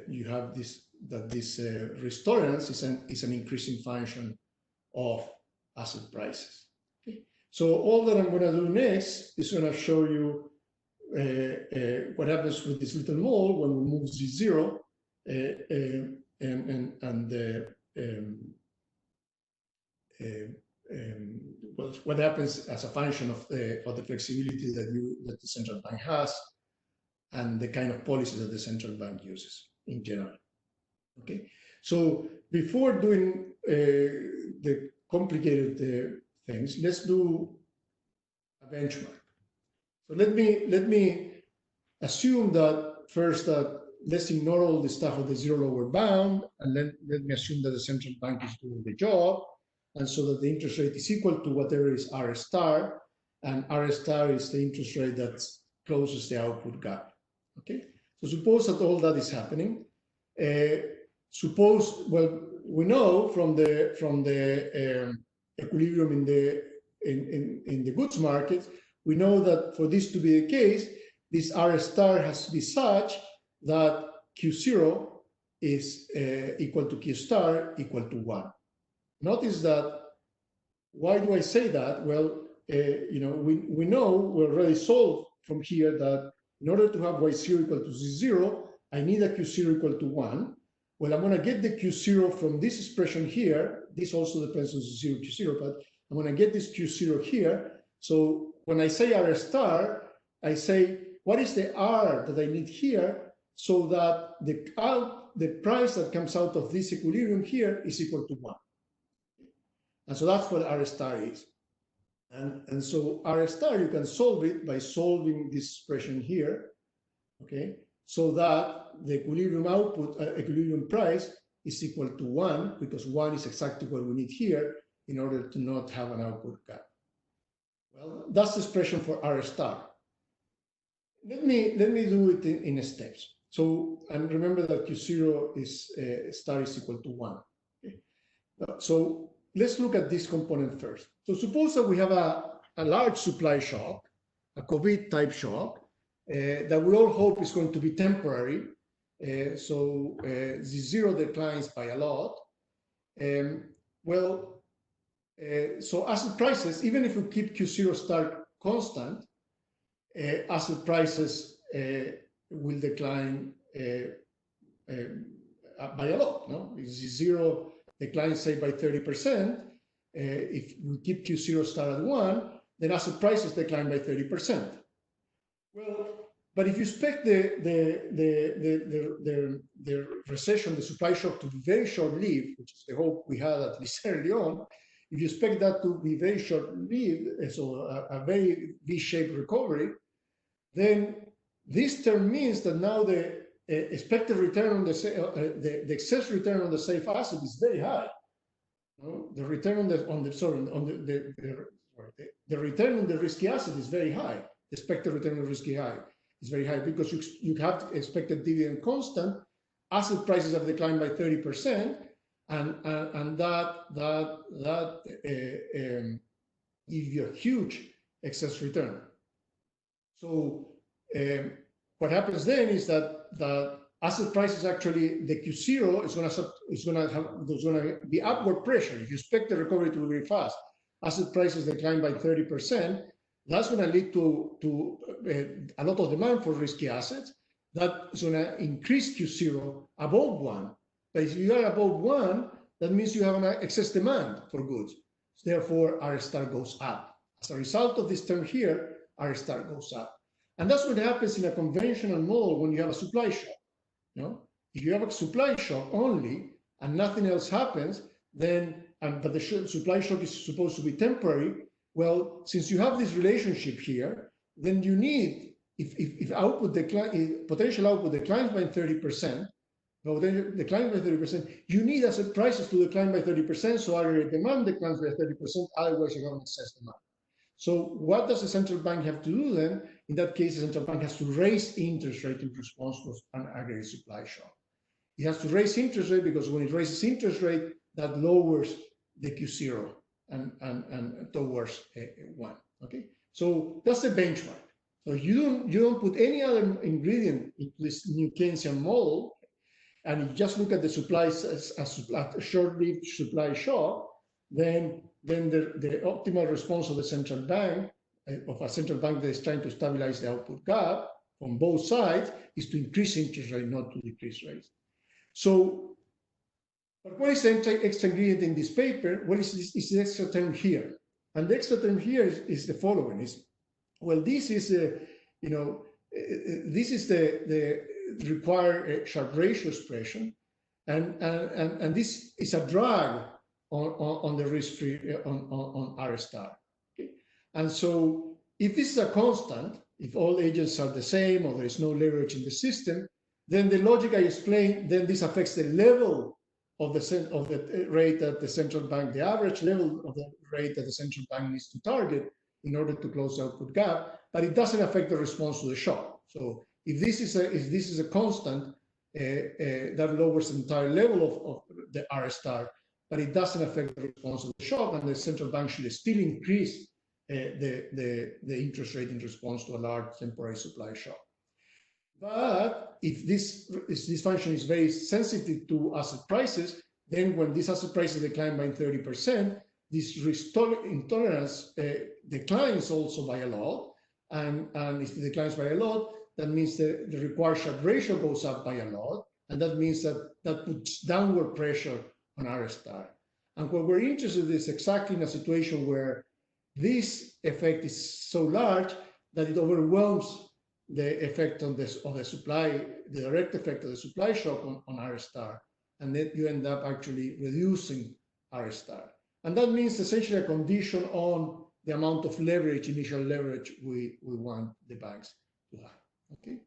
you have this, that this risk tolerance is an increasing function of asset prices. Okay. So all that I'm going to do next is going to show you what happens with this little mole when we move Z0 what happens as a function of the flexibility that the central bank has and the kind of policies that the central bank uses in general. Okay, so before doing the complicated things, let's do a benchmark. So let me assume that first that let's ignore all the stuff of the zero lower bound, and let me assume that the central bank is doing the job, and so that the interest rate is equal to whatever is R star, and R star is the interest rate that closes the output gap. Okay, so suppose that all that is happening. Suppose, well, we know from the equilibrium in the goods market, we know that for this to be the case, this R star has to be such that Q0 is equal to Q star equal to 1. Notice that, why do I say that? Well, you know, we know, we already solved from here that in order to have Y0 equal to Z0, I need a Q0 equal to 1. Well, I'm going to get the Q0 from this expression here. This also depends on Z0, Q0, but I'm going to get this Q0 here. So when I say R star, I say, what is the R that I need here so that the price that comes out of this equilibrium here is equal to 1. And so that's what R star is. And so R star, you can solve it by solving this expression here, okay? So that the equilibrium output, equilibrium price is equal to 1, because 1 is exactly what we need here in order to not have an output gap. Well, that's the expression for R star. Let me do it in steps. So, and remember that Q0 is star is equal to 1. Okay? So let's look at this component first. So suppose that we have a large supply shock, a COVID type shock, that we all hope is going to be temporary. So Z0 declines by a lot. So asset prices, even if we keep Q0 star constant, asset prices will decline by a lot. No? If Z0 declines, say, by 30%, if we keep Q0 star at 1, then asset prices decline by 30%. Well, but if you expect the recession, the supply shock to be very short-lived, which is the hope we had at least early on, if you expect that to be very short-lived, so a very V-shaped recovery, then this term means that now the expected return on the excess return on the safe asset is very high. No? The return on the return on the risky asset is very high. The expected return on risky high is very high because you have expected dividend constant. Asset prices have declined by 30%, and that gives you a huge excess return. So what happens then is that asset prices actually, the Q0 is going to be upward pressure. If you expect the recovery to be very fast, asset prices decline by 30%. That's going to lead to a lot of demand for risky assets. That is going to increase Q0 above 1. But if you are above 1, that means you have an excess demand for goods. Therefore, R star goes up. As a result of this term here, R star goes up. And that's what happens in a conventional model when you have a supply shock. You know? If you have a supply shock only and nothing else happens, then, but the supply shock is supposed to be temporary, well, since you have this relationship here, then you need, if output decline, potential output declines by 30%, declines by 30%, you need asset prices to decline by 30%, so aggregate demand declines by 30%, otherwise you have an excess demand. So what does the central bank have to do then? In that case, the central bank has to raise interest rate in response to an aggregate supply shock. It has to raise interest rate because when it raises interest rate, that lowers the Q0 and towards 1. Okay, so that's the benchmark. So you don't put any other ingredient into this new Keynesian model, and you just look at the supplies as a short-lived supply shock, then the optimal response of the central bank, of a central bank that is trying to stabilize the output gap on both sides, is to increase interest rate, not to decrease rates. So, but what is the extra ingredient in this paper? What is the extra term here? And the extra term here is the following: well, this is this is the required Sharpe ratio expression, and this is a drag on the risk-free on R star. Okay? And so if this is a constant, if all agents are the same or there is no leverage in the system, then the logic I explained, then this affects the level of the rate that the central bank, the average level of the rate that the central bank needs to target in order to close the output gap, but it doesn't affect the response to the shock. So if this is a constant, that lowers the entire level of the R star, but it doesn't affect the response to the shock, and the central bank should still increase the interest rate in response to a large temporary supply shock. But if this function is very sensitive to asset prices, then when these asset prices decline by 30%, this risk intolerance declines also by a lot. And if it declines by a lot, that means the required Sharpe ratio goes up by a lot. And that means that puts downward pressure on R star. And what we're interested in is exactly in a situation where this effect is so large that it overwhelms the effect of the supply, the direct effect of the supply shock on R star, and then you end up actually reducing R star. And that means essentially a condition on the amount of leverage, initial leverage we want the banks to have, okay?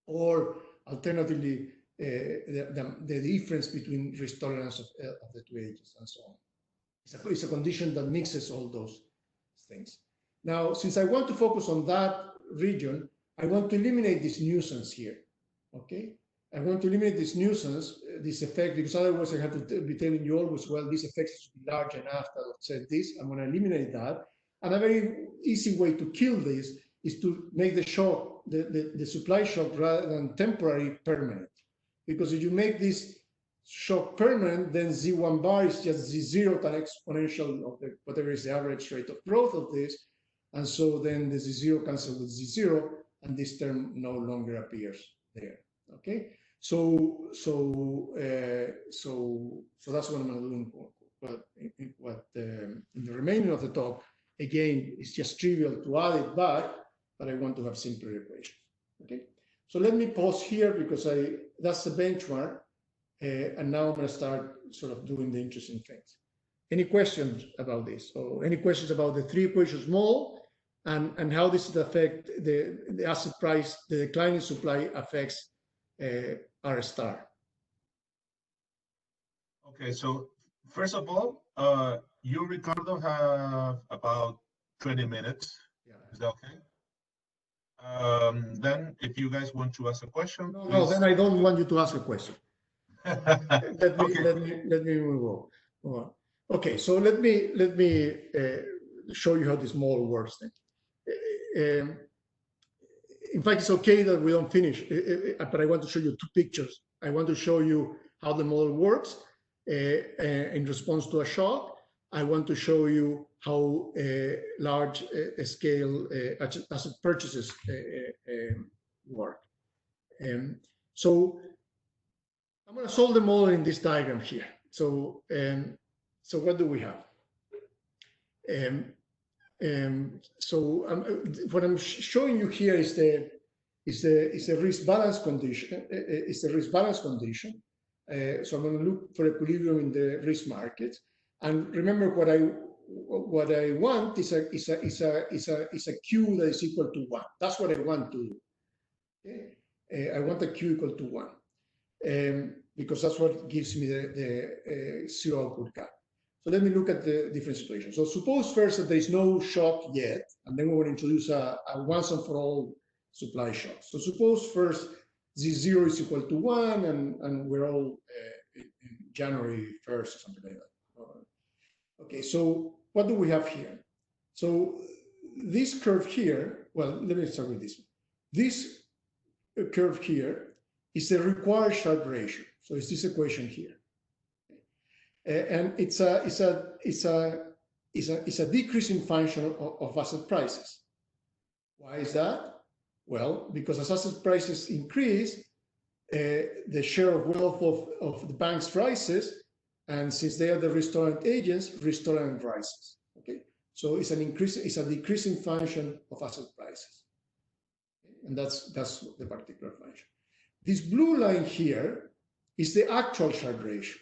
Or alternatively, the difference between risk tolerance of the two agents and so on. It's a condition that mixes all those things. Now, since I want to focus on that region, I want to eliminate this nuisance here, okay? I want to eliminate this nuisance, this effect, because otherwise I have to be telling you always, well, this effect should be large enough that offset this. I'm going to eliminate that. And a very easy way to kill this is to make the shock, the supply shock, rather than temporary, permanent. Because if you make this shock permanent, then Z1 bar is just Z0 times exponential of whatever is the average rate of growth of this. And so then the Z0 cancels with Z0, and this term no longer appears there. Okay, so that's what I'm doing. But in the remaining of the talk, again, it's just trivial to add it back, but I want to have simpler equations. Okay, so let me pause here because that's the benchmark, and now I'm going to start sort of doing the interesting things. Any questions about this, or any questions about the three equations model? And how this would affect the asset price, the declining supply affects R star. Okay, so first of all, you, Ricardo, have about 20 minutes. Yeah. Is that okay? Then if you guys want to ask a question. No, then I don't want you to ask a question. Let me move on. Okay, so let me show you how this model works then. In fact, it's okay that we don't finish, but I want to show you two pictures. I want to show you how the model works in response to a shock. I want to show you how large scale asset purchases work. So I'm going to solve the model in this diagram here. So what do we have? What I'm showing you here is the risk balance condition. So I'm going to look for equilibrium in the risk markets. And remember, what I want is a Q that is equal to 1. That's what I want to do. Okay? I want a Q equal to 1, because that's what gives me the zero output gap. So let me look at the different situations. So suppose first that there is no shock yet, and then we want to introduce a once and for all supply shock. So suppose first Z0 is equal to 1, and we're all in January 1st or something like that. Okay, so what do we have here? So this curve here, well, let me start with this one. This curve here is the required Sharpe ratio. So it's this equation here. And it's a decreasing function of asset prices. Why is that? Well, because as asset prices increase, the share of wealth of the banks rises, and since they are the risk tolerant agents, risk tolerance rises. Okay, so it's a decreasing function of asset prices. And that's the particular function. This blue line here is the actual Sharpe ratio.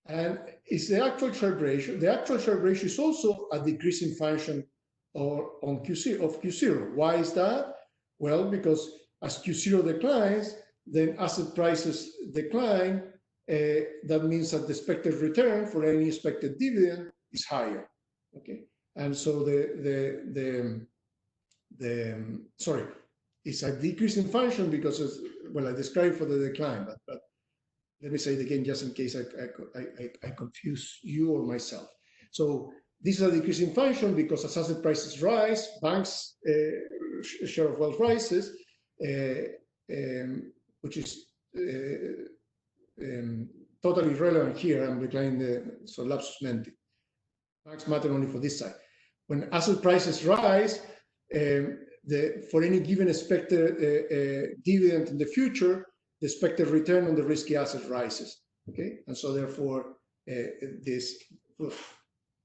And it's the actual Sharpe ratio. The actual Sharpe ratio is also a decreasing function on Q0 of Q0. Why is that? Well, because as Q0 declines, then asset prices decline. That means that the expected return for any expected dividend is higher. Okay, and so sorry, it's a decreasing function because it's, well, I described for the decline, but let me say it again just in case I confuse you or myself. So this is a decreasing function because as asset prices rise, banks' share of wealth rises, which is totally irrelevant here. I'm declining so lapsus menti. Banks matter only for this side. When asset prices rise, for any given expected dividend in the future, the expected return on the risky asset rises. Okay, and so therefore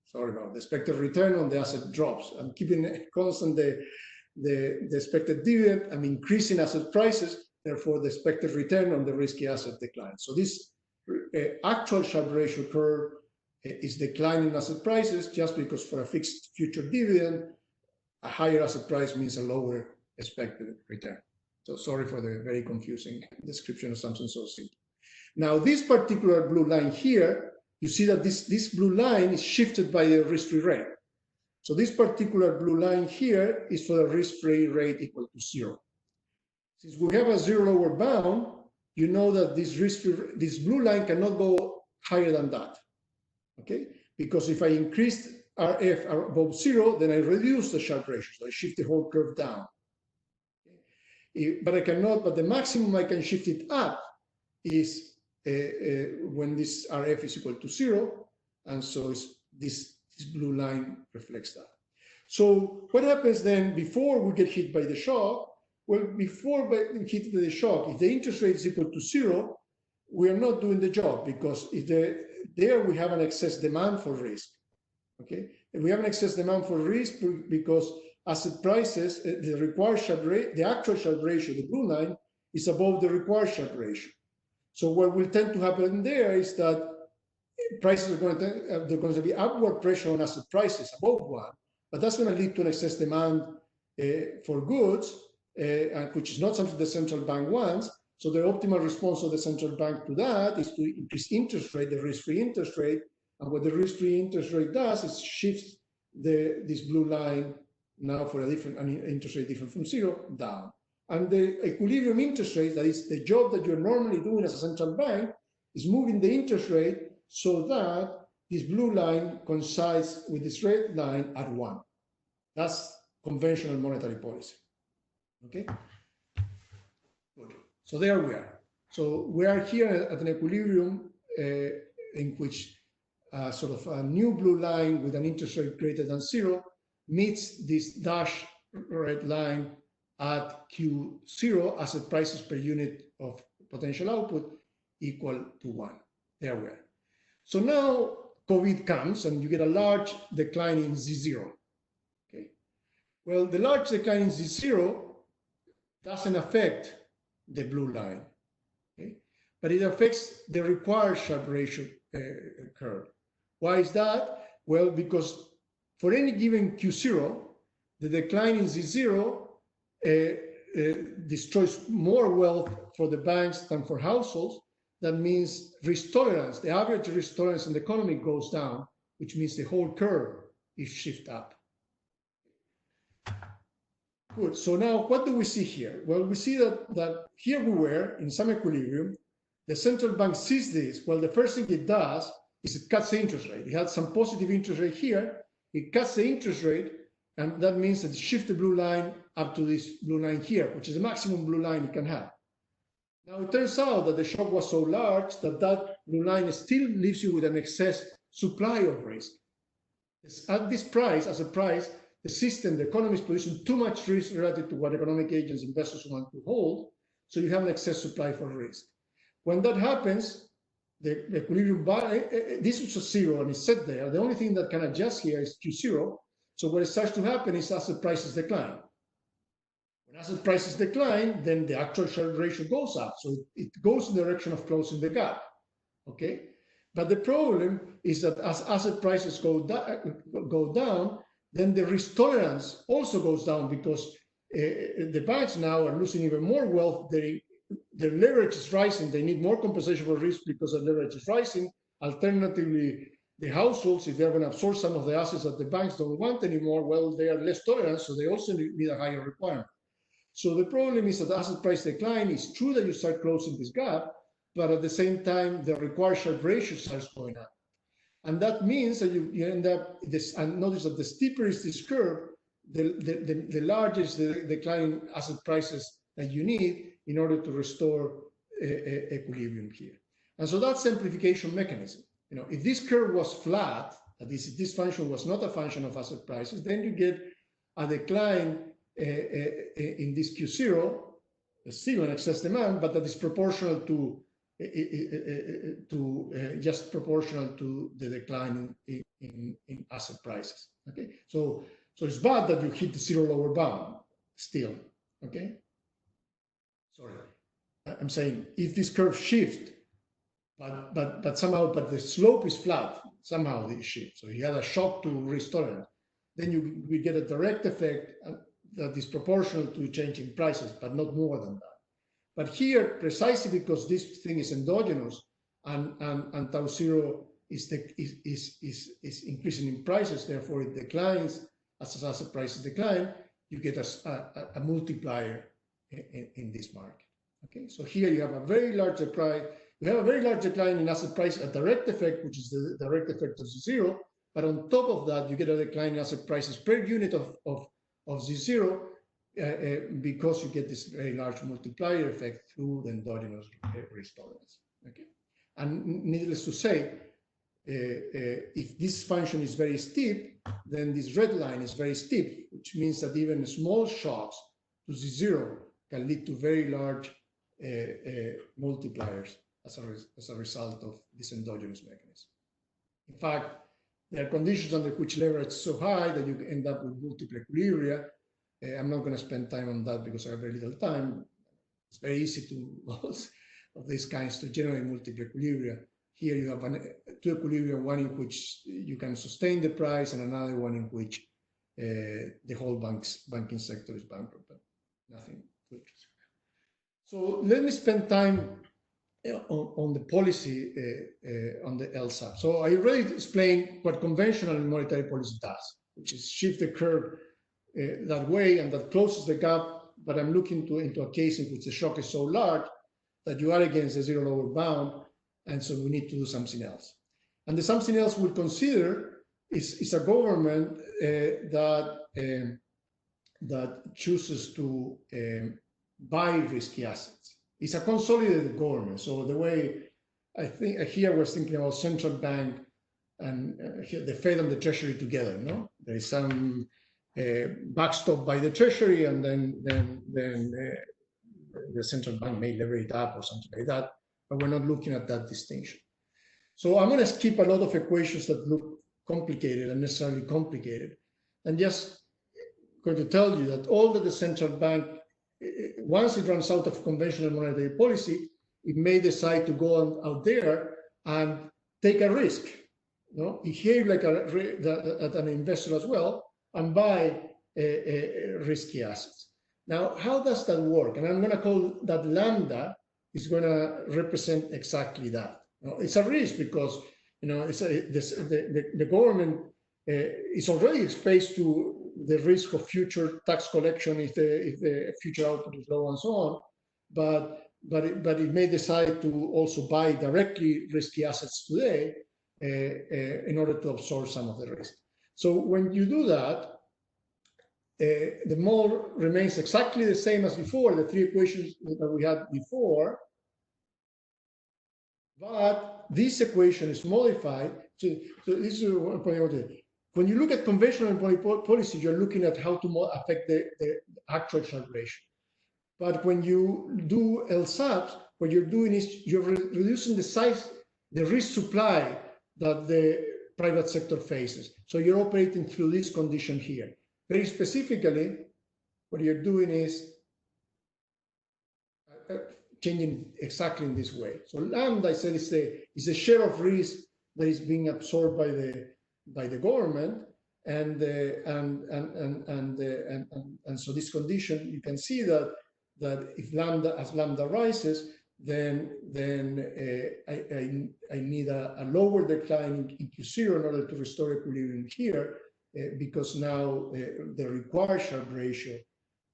sorry about the expected return on the asset drops. I'm keeping constant the expected dividend. I'm increasing asset prices. Therefore, the expected return on the risky asset declines. So this actual Sharpe ratio curve is declining asset prices just because for a fixed future dividend, a higher asset price means a lower expected return. So sorry for the very confusing description of something so simple. Now, this particular blue line here, you see that this blue line is shifted by the risk-free rate. So this particular blue line here is for the risk-free rate equal to 0. Since we have a zero lower bound, you know that this blue line cannot go higher than that. Okay, because if I increase RF above 0, then I reduce the Sharpe ratio, so I shift the whole curve down. But I cannot. But the maximum I can shift it up is when this RF is equal to 0, and so this blue line reflects that. So what happens then before we get hit by the shock? Well, before we hit by the shock, if the interest rate is equal to 0, we are not doing the job because there we have an excess demand for risk. Okay, and we have an excess demand for risk because asset prices, the required Sharpe rate, the actual Sharpe ratio, the blue line, is above the required Sharpe ratio. So what will tend to happen there is that prices are going to there's going to be upward pressure on asset prices above 1, but that's going to lead to an excess demand for goods, which is not something the central bank wants. So the optimal response of the central bank to that is to increase interest rate, the risk-free interest rate. And what the risk-free interest rate does is shifts this blue line now for an interest rate different from 0 down. And the equilibrium interest rate, that is the job that you're normally doing as a central bank, is moving the interest rate so that this blue line coincides with this red line at 1. That's conventional monetary policy. Okay? Good. So there we are. So we are here at an equilibrium in which sort of a new blue line with an interest rate greater than 0 meets this dashed red line at Q0, asset prices per unit of potential output equal to 1. There we are. So now COVID comes and you get a large decline in Z0. Okay. Well, the large decline in Z0 doesn't affect the blue line, okay? But it affects the required Sharpe ratio curve. Why is that? Well, because for any given Q0, the decline in Z0 destroys more wealth for the banks than for households. That means risk tolerance, the average risk tolerance in the economy goes down, which means the whole curve is shifted up. Good. So now what do we see here? Well, we see that here we were in some equilibrium. The central bank sees this. Well, the first thing it does is it cuts the interest rate. It had some positive interest rate here. It cuts the interest rate, and that means that it shifts the blue line up to this blue line here, which is the maximum blue line it can have. Now, it turns out that the shock was so large that that blue line still leaves you with an excess supply of risk. At this price, as a price, the system, the economy is producing too much risk relative to what economic agents, investors want to hold, so you have an excess supply for risk. When that happens, the equilibrium, this is a 0 and it's set there. The only thing that can adjust here is Q0. So what starts to happen is asset prices decline. When asset prices decline, then the actual Sharpe ratio goes up. So it goes in the direction of closing the gap. Okay? But the problem is that as asset prices go down, then the risk tolerance also goes down, because the banks now are losing even more wealth. Their leverage is rising. They need more compensation for risk because the leverage is rising. Alternatively, the households, if they're going to absorb some of the assets that the banks don't want anymore, well, they are less tolerant, so they also need a higher requirement. So the problem is that asset price decline. It's true that you start closing this gap, but at the same time, the required Sharpe ratio starts going up. And that means that you end up this, and notice that the steeper is this curve, the larger is the declining asset prices that you need in order to restore equilibrium here. And so that's the amplification mechanism. If this curve was flat, that is, if this function was not a function of asset prices, then you get a decline in this Q0, still an excess demand, but that is proportional to just proportional to the decline in asset prices. Okay, so it's bad that you hit the zero lower bound still. Okay, sorry, I'm saying if this curve shift, but somehow, but the slope is flat, somehow this shift. So you had a shock to risk tolerance, then we get a direct effect that is proportional to changing prices, but not more than that. But here, precisely because this thing is endogenous and tau zero is increasing in prices, therefore it declines as asset prices decline, you get a multiplier in this market. Okay, so here you have a very large decline. You have a very large decline in asset price, a direct effect, which is the direct effect of Z0. But on top of that, you get a decline in asset prices per unit of Z0 because you get this very large multiplier effect through the endogenous risk tolerance. Okay, and needless to say, if this function is very steep, then this red line is very steep, which means that even small shocks to Z0 can lead to very large multipliers as a result of this endogenous mechanism. In fact, there are conditions under which leverage is so high that you end up with multiple equilibria. I'm not going to spend time on that because I have very little time. It's very easy to of these kinds to generate multiple equilibria. Here you have two equilibria, one in which you can sustain the price and another one in which the whole banking sector is bankrupt, but nothing too interesting. So let me spend time on the policy, on the LSAP. So I already explained what conventional monetary policy does, which is shift the curve that way, and that closes the gap. But I'm looking into a case in which the shock is so large that you are against the zero lower bound, and so we need to do something else. And the something else we'll consider is a government that chooses to buy risky assets. It's a consolidated government. So the way I think here we're thinking about central bank and the Fed and the Treasury together. No, there is some backstop by the Treasury, and then the central bank may lever it up or something like that. But we're not looking at that distinction. So I'm going to skip a lot of equations that look complicated, unnecessarily complicated, and just going to tell you that all that the central bank, once it runs out of conventional monetary policy, it may decide to go out there and take a risk, behave like an investor as well, and buy risky assets. Now, how does that work? And I'm going to call that lambda is going to represent exactly that. It's a risk because the government is already exposed to the risk of future tax collection if the future output is low and so on, but it may decide to also buy directly risky assets today in order to absorb some of the risk. So when you do that, the model remains exactly the same as before, the three equations that we had before, but this equation is modified. So this is one point I want to say. When you look at conventional monetary policy, you're looking at how to affect the actual Sharpe ratio. But when you do LSAPs, what you're doing is you're reducing the size, the risk supply that the private sector faces. So you're operating through this condition here. Very specifically, what you're doing is changing exactly in this way. So lambda, I said, is a share of risk that is being absorbed by the government, and so this condition, you can see that if lambda rises, then I need a lower decline in Q0 in order to restore equilibrium here, because now the required Sharpe ratio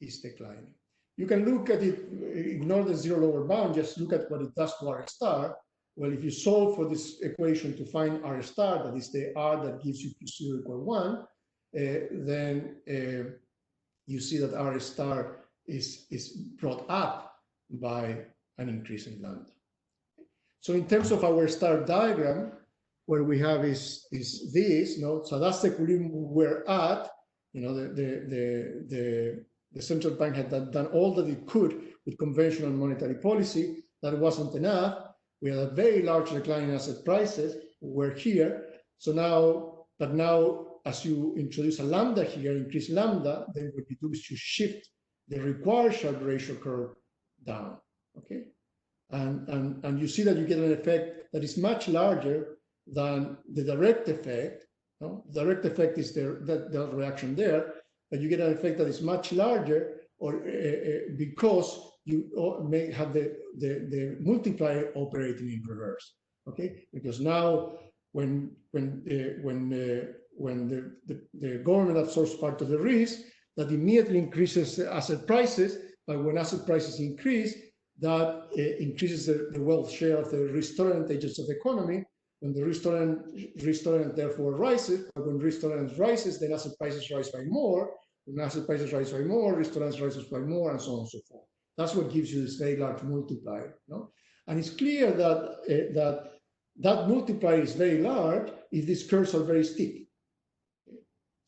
is declining. You can look at it, ignore the zero lower bound, just look at what it does to R star. Well, if you solve for this equation to find R star, that is the R that gives you Q0 equal 1, then you see that R star is brought up by an increase in lambda. So in terms of our star diagram, what we have is this, no? So that's the equilibrium we're at. You know, the central bank had done all that it could with conventional monetary policy. That wasn't enough. We had a very large decline in asset prices. We're here. So now, as you introduce a lambda here, increase lambda, then what you do is you shift the required Sharpe ratio curve down. Okay, and you see that you get an effect that is much larger than the direct effect. No? The direct effect is that reaction there, but you get an effect that is much larger, or because you may have the multiplier operating in reverse. Okay, because now when the government absorbs part of the risk, that immediately increases asset prices, but when asset prices increase, that increases the wealth share of the risk-tolerant agents of the economy. When the risk-tolerant therefore rises, but when risk-tolerance rises, then asset prices rise by more. When asset prices rise by more, risk-tolerance rises by more, and so on and so forth. That's what gives you this very large multiplier. No? And it's clear that that multiplier is very large if these curves are very steep.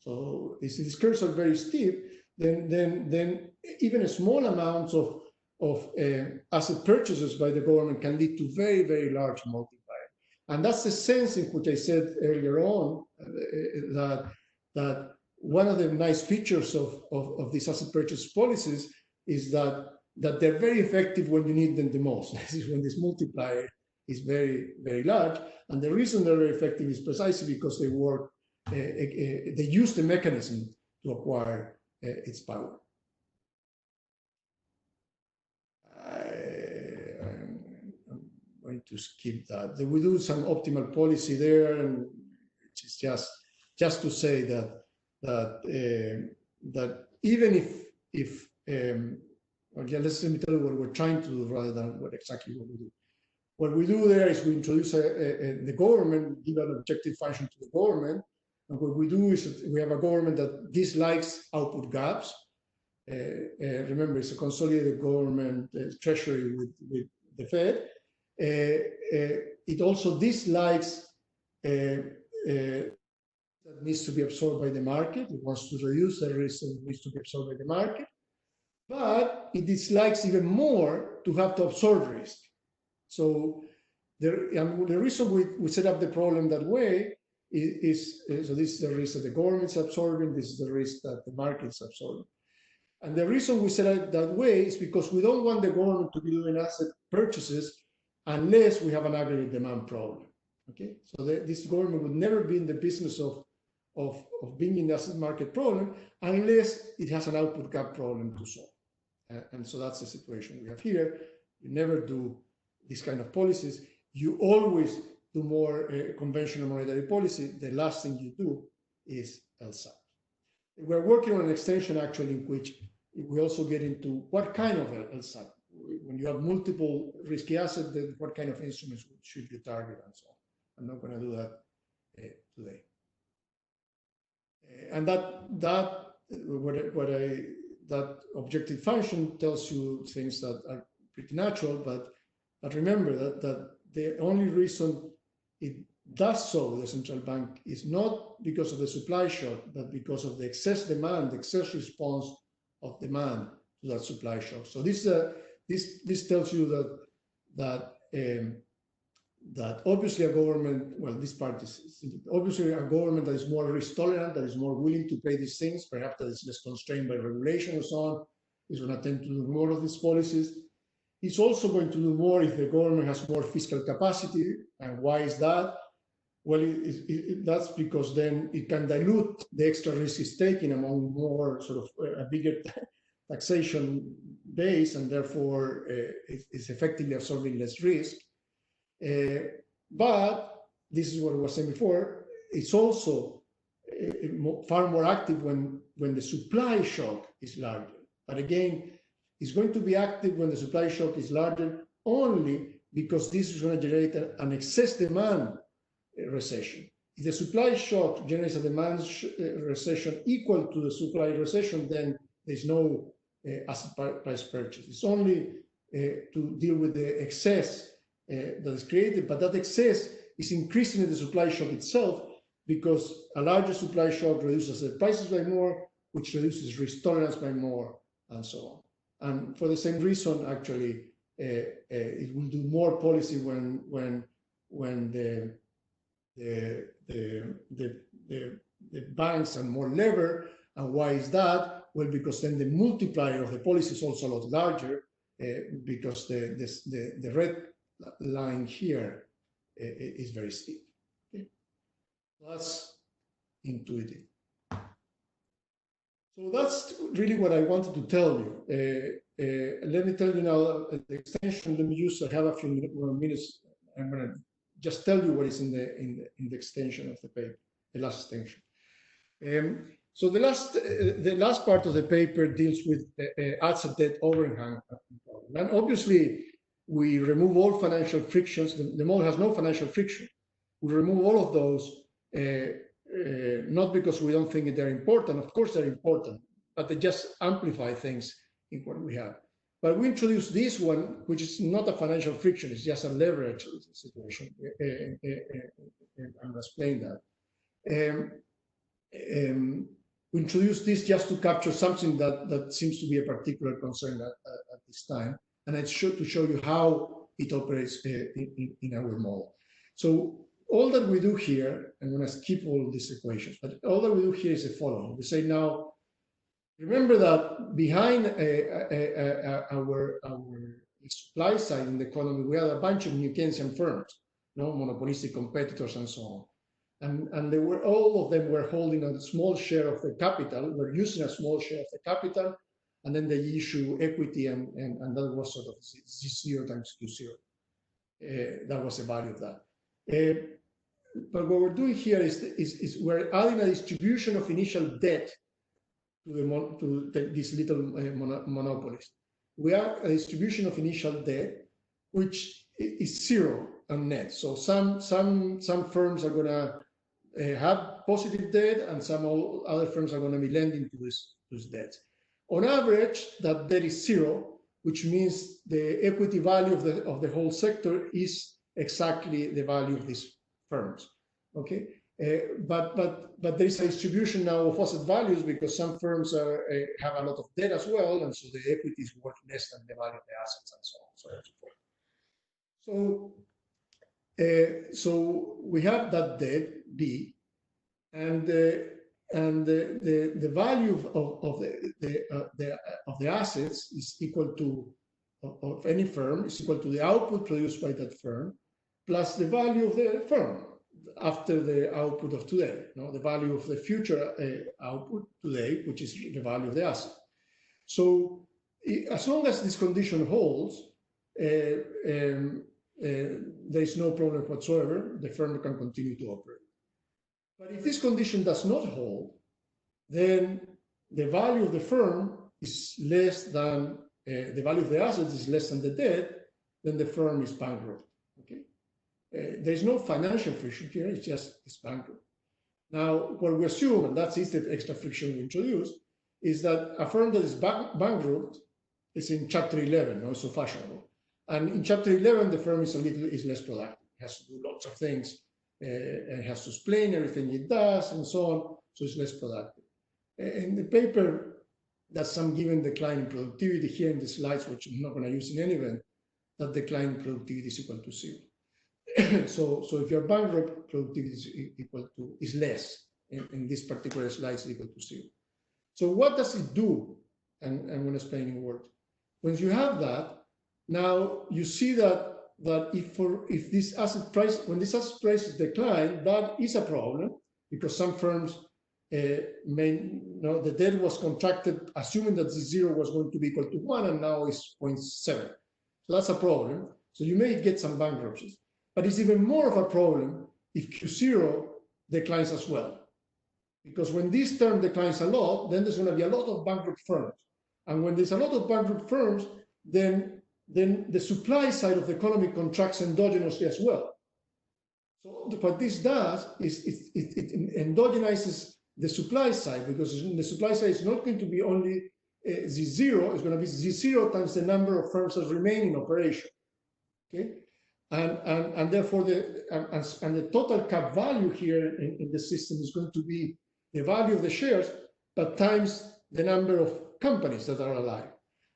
So if these curves are very steep, then even a small amounts of asset purchases by the government can lead to very, very large multiplier. And that's the sense in which I said earlier on that one of the nice features of these asset purchase policies is that they're very effective when you need them the most. This is when this multiplier is very, very large. And the reason they're very effective is precisely because they work, they use the mechanism to acquire its power. I'm going to skip that. We do some optimal policy there, and which is just to say that even if let me tell you what we're trying to do rather than exactly what we do. What we do there is we introduce the government, give an objective function to the government, and what we do is we have a government that dislikes output gaps. Remember, it's a consolidated government treasury with the Fed. It also dislikes that needs to be absorbed by the market. It wants to reduce the risk that needs to be absorbed by the market. But it dislikes even more to have to absorb risk. So the reason we set up the problem that way is so this is the risk that the government is absorbing, this is the risk that the market is absorbing. And the reason we set it that way is because we don't want the government to be doing asset purchases unless we have an aggregate demand problem. Okay, so this government would never be in the business of being in the asset market problem unless it has an output gap problem to solve. And so that's the situation we have here. You never do this kind of policies. You always do more conventional monetary policy. The last thing you do is LSAT. We're working on an extension actually in which we also get into what kind of LSAT. When you have multiple risky assets, then what kind of instruments should you target and so on. I'm not going to do that today. And that objective function tells you things that are pretty natural, but remember that the only reason it does so with the central bank is not because of the supply shock, but because of the excess demand, the excess response of demand to that supply shock. So this tells you that obviously a government, well, this part is obviously a government that is more risk tolerant, that is more willing to pay these things, perhaps that is less constrained by regulation and so on, is going to attempt to do more of these policies. It's also going to do more if the government has more fiscal capacity. And why is that? Well, that's because then it can dilute the extra risk it's taking among more sort of a bigger taxation base, and therefore it's effectively absorbing less risk. But this is what I was saying before, it's also far more active when the supply shock is larger. But again, it's going to be active when the supply shock is larger only because this is going to generate an excess demand recession. If the supply shock generates a demand recession equal to the supply recession, then there's no asset price purchase. It's only to deal with the excess that is created, but that excess is increasing the supply shock itself because a larger supply shock reduces the prices by more, which reduces risk tolerance by more, and so on. And for the same reason, actually, it will do more policy when the banks are more levered. And why is that? Well, because then the multiplier of the policy is also a lot larger, because the red line here is very steep. Okay? That's intuitive. So that's really what I wanted to tell you. Let me tell you now the extension. Let me use. I have a few minutes. I'm going to just tell you what is in the extension of the paper, the last extension. So the last part of the paper deals with asset debt overhang, and obviously we remove all financial frictions. The model has no financial friction. We remove all of those. Not because we don't think they're important. Of course they're important, but they just amplify things in what we have. But we introduced this one, which is not a financial friction, it's just a leverage situation. I'm explaining that. We introduced this just to capture something that seems to be a particular concern at this time. And it's to show you how it operates in our model. So all that we do here, I'm going to skip all these equations, but all that we do here is the following. We say now, remember that behind our supply side in the economy, we have a bunch of New Keynesian firms, monopolistic competitors and so on. And they were, all of them were holding a small share of the capital, were using a small share of the capital, and then they issue equity, and that was sort of 0 times Q0. That was the value of that. But what we're doing here is we're adding a distribution of initial debt to these little monopolies. We have a distribution of initial debt, which is 0 on net. So some firms are going to have positive debt, and some other firms are going to be lending to this debt. On average, that debt is 0, which means the equity value of the whole sector is exactly the value of these firms. Okay, but there is a distribution now of asset values because some firms have a lot of debt as well, and so the equity is worth less than the value of the assets, and so on. So we have that debt B, and the value of the assets is equal to of any firm is equal to the output produced by that firm plus the value of the firm after the output of today, the value of the future output today, which is the value of the asset. So as long as this condition holds, there is no problem whatsoever. The firm can continue to operate. But if this condition does not hold, then the value of the firm is less than the value of the assets is less than the debt, then the firm is bankrupt. Okay. There's no financial friction here, it's bankrupt. Now, what we assume, and that's the extra friction we introduced, is that a firm that is bankrupt is in Chapter 11, also fashionable. And in Chapter 11, the firm is less productive. It has to do lots of things, and has to explain everything it does, and so on, so it's less productive. In the paper, that's some given decline in productivity here in the slides, which I'm not going to use in any event, that decline in productivity is equal to 0. So if you're bankrupt, productivity is less. In this particular slide, is equal to 0. So what does it do? And I'm going to explain in words. When you have that, Now you see that if this asset price, when this asset prices decline, that is a problem, because some firms the debt was contracted assuming that Z0 was going to be equal to 1, and now it's 0.7. So that's a problem. So you may get some bankruptcies. But it's even more of a problem if Q0 declines as well. Because when this term declines a lot, then there's going to be a lot of bankrupt firms. And when there's a lot of bankrupt firms, then the supply side of the economy contracts endogenously as well. So what this does is it endogenizes the supply side, because the supply side is not going to be only Z0, it's going to be Z0 times the number of firms that remain in operation. Okay, and therefore the total cap value here in the system is going to be the value of the shares, but times the number of companies that are alive.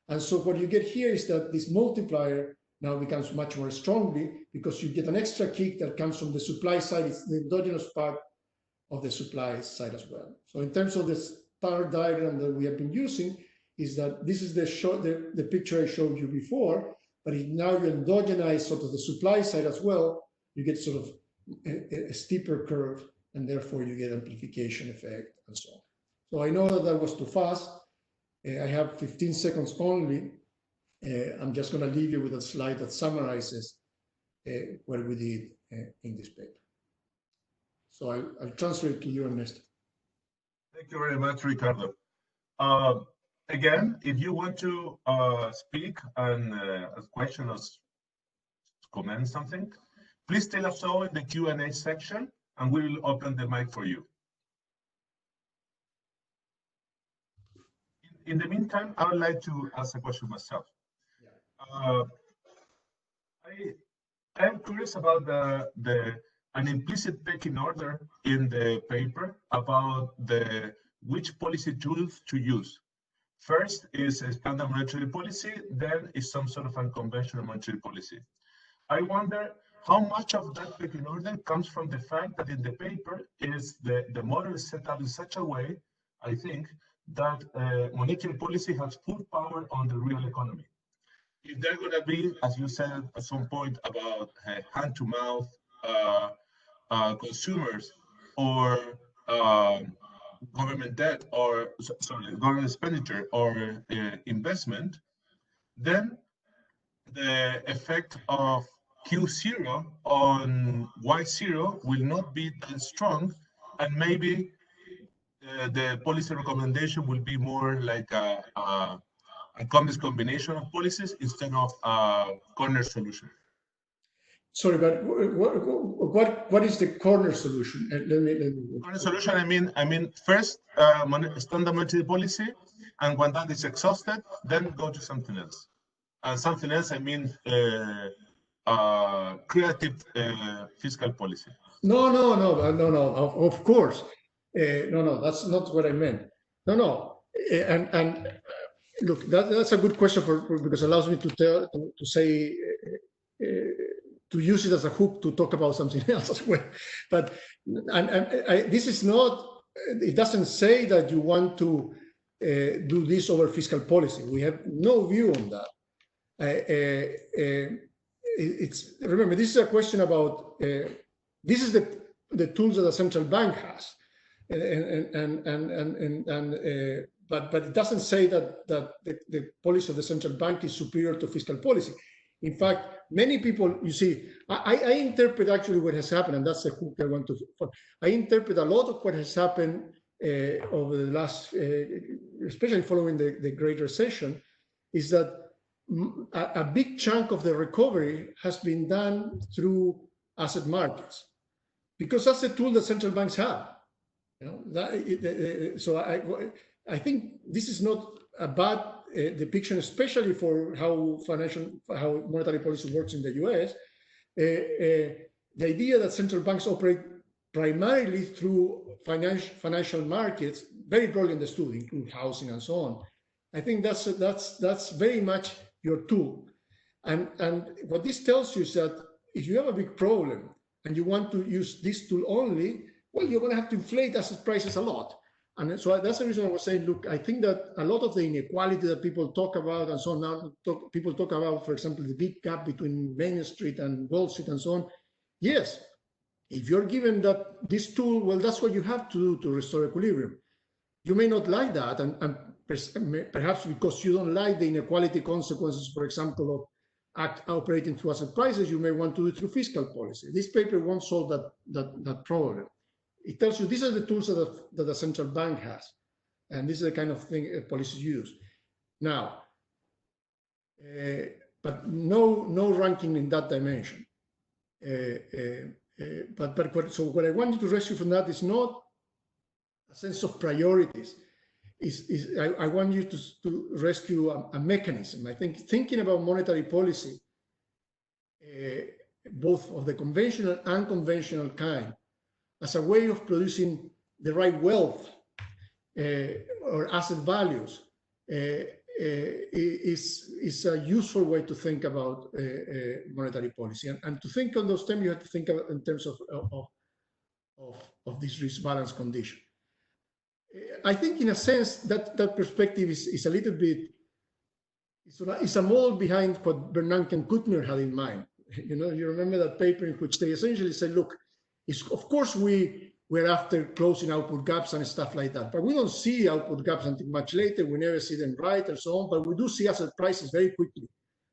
And so what you get here is that this multiplier now becomes much more strongly, because you get an extra kick that comes from the supply side. It's the endogenous part of the supply side as well. So in terms of the star diagram that we have been using, is that this is the picture I showed you before, but if now you endogenize sort of the supply side as well, you get sort of a steeper curve, and therefore you get amplification effect and so on. So I know that was too fast. I have 15 seconds only. I'm just going to leave you with a slide that summarizes what we did in this paper. So I'll transfer it to you, Ernesto. Thank you very much, Ricardo. Again, if you want to speak and ask questions or comment something, please tell us so in the Q&A section, and we will open the mic for you. In the meantime, I would like to ask a question myself. I'm curious about an implicit pecking order in the paper about which policy tools to use. First is a standard monetary policy, then is some sort of unconventional monetary policy. I wonder how much of that pecking order comes from the fact that in the paper is the model is set up in such a way, I think, that monetary policy has full power on the real economy. If they're going to be, as you said at some point, about hand-to-mouth consumers or government debt or, sorry, government expenditure or investment, then the effect of Q0 on Y0 will not be that strong, and maybe the policy recommendation will be more like a combination of policies instead of a corner solution. Sorry, but what is the corner solution? Corner solution, I mean first standard monetary policy, and when that is exhausted, then go to something else. And something else, I mean creative fiscal policy. No, of course. No, that's not what I meant. No. And look, that's a good question because it allows me to say, to use it as a hook to talk about something else as well. But this is not, it doesn't say that you want to do this over fiscal policy. We have no view on that. Remember, this is a question about, this is the tools that the central bank has. But it doesn't say that the policy of the central bank is superior to fiscal policy. In fact, many people, you see, I interpret actually what has happened, and that's the hook I want to. I interpret a lot of what has happened over the last, especially following the Great Recession, is that a big chunk of the recovery has been done through asset markets, because that's the tool that central banks have. You know, so I think this is not a bad depiction, especially for how monetary policy works in the US. The idea that central banks operate primarily through financial markets, very broadly understood, including housing and so on. I think that's very much your tool. And what this tells you is that if you have a big problem and you want to use this tool only, well, you're going to have to inflate asset prices a lot. And so that's the reason I was saying, look, I think that a lot of the inequality that people talk about and so on, now people talk about, for example, the big gap between Main Street and Wall Street and so on. Yes, if you're given that this tool, well, that's what you have to do to restore equilibrium. You may not like that, and perhaps because you don't like the inequality consequences, for example, of operating through asset prices, you may want to do it through fiscal policy. This paper won't solve that problem. It tells you these are the tools that the central bank has, and this is the kind of thing policies use. Now, but no ranking in that dimension. So what I want you to rescue from that is not a sense of priorities. I want you to rescue a mechanism. I think thinking about monetary policy, both of the conventional and unconventional kind, as a way of producing the right wealth or asset values is a useful way to think about monetary policy. And to think on those terms, you have to think about in terms of this risk balance condition. I think in a sense that perspective is a little bit, it's a model behind what Bernanke and Kuttner had in mind. You know, you remember that paper in which they essentially said, look, of course we're after closing output gaps and stuff like that, but we don't see output gaps until much later. We never see them right and so on, but we do see asset prices very quickly.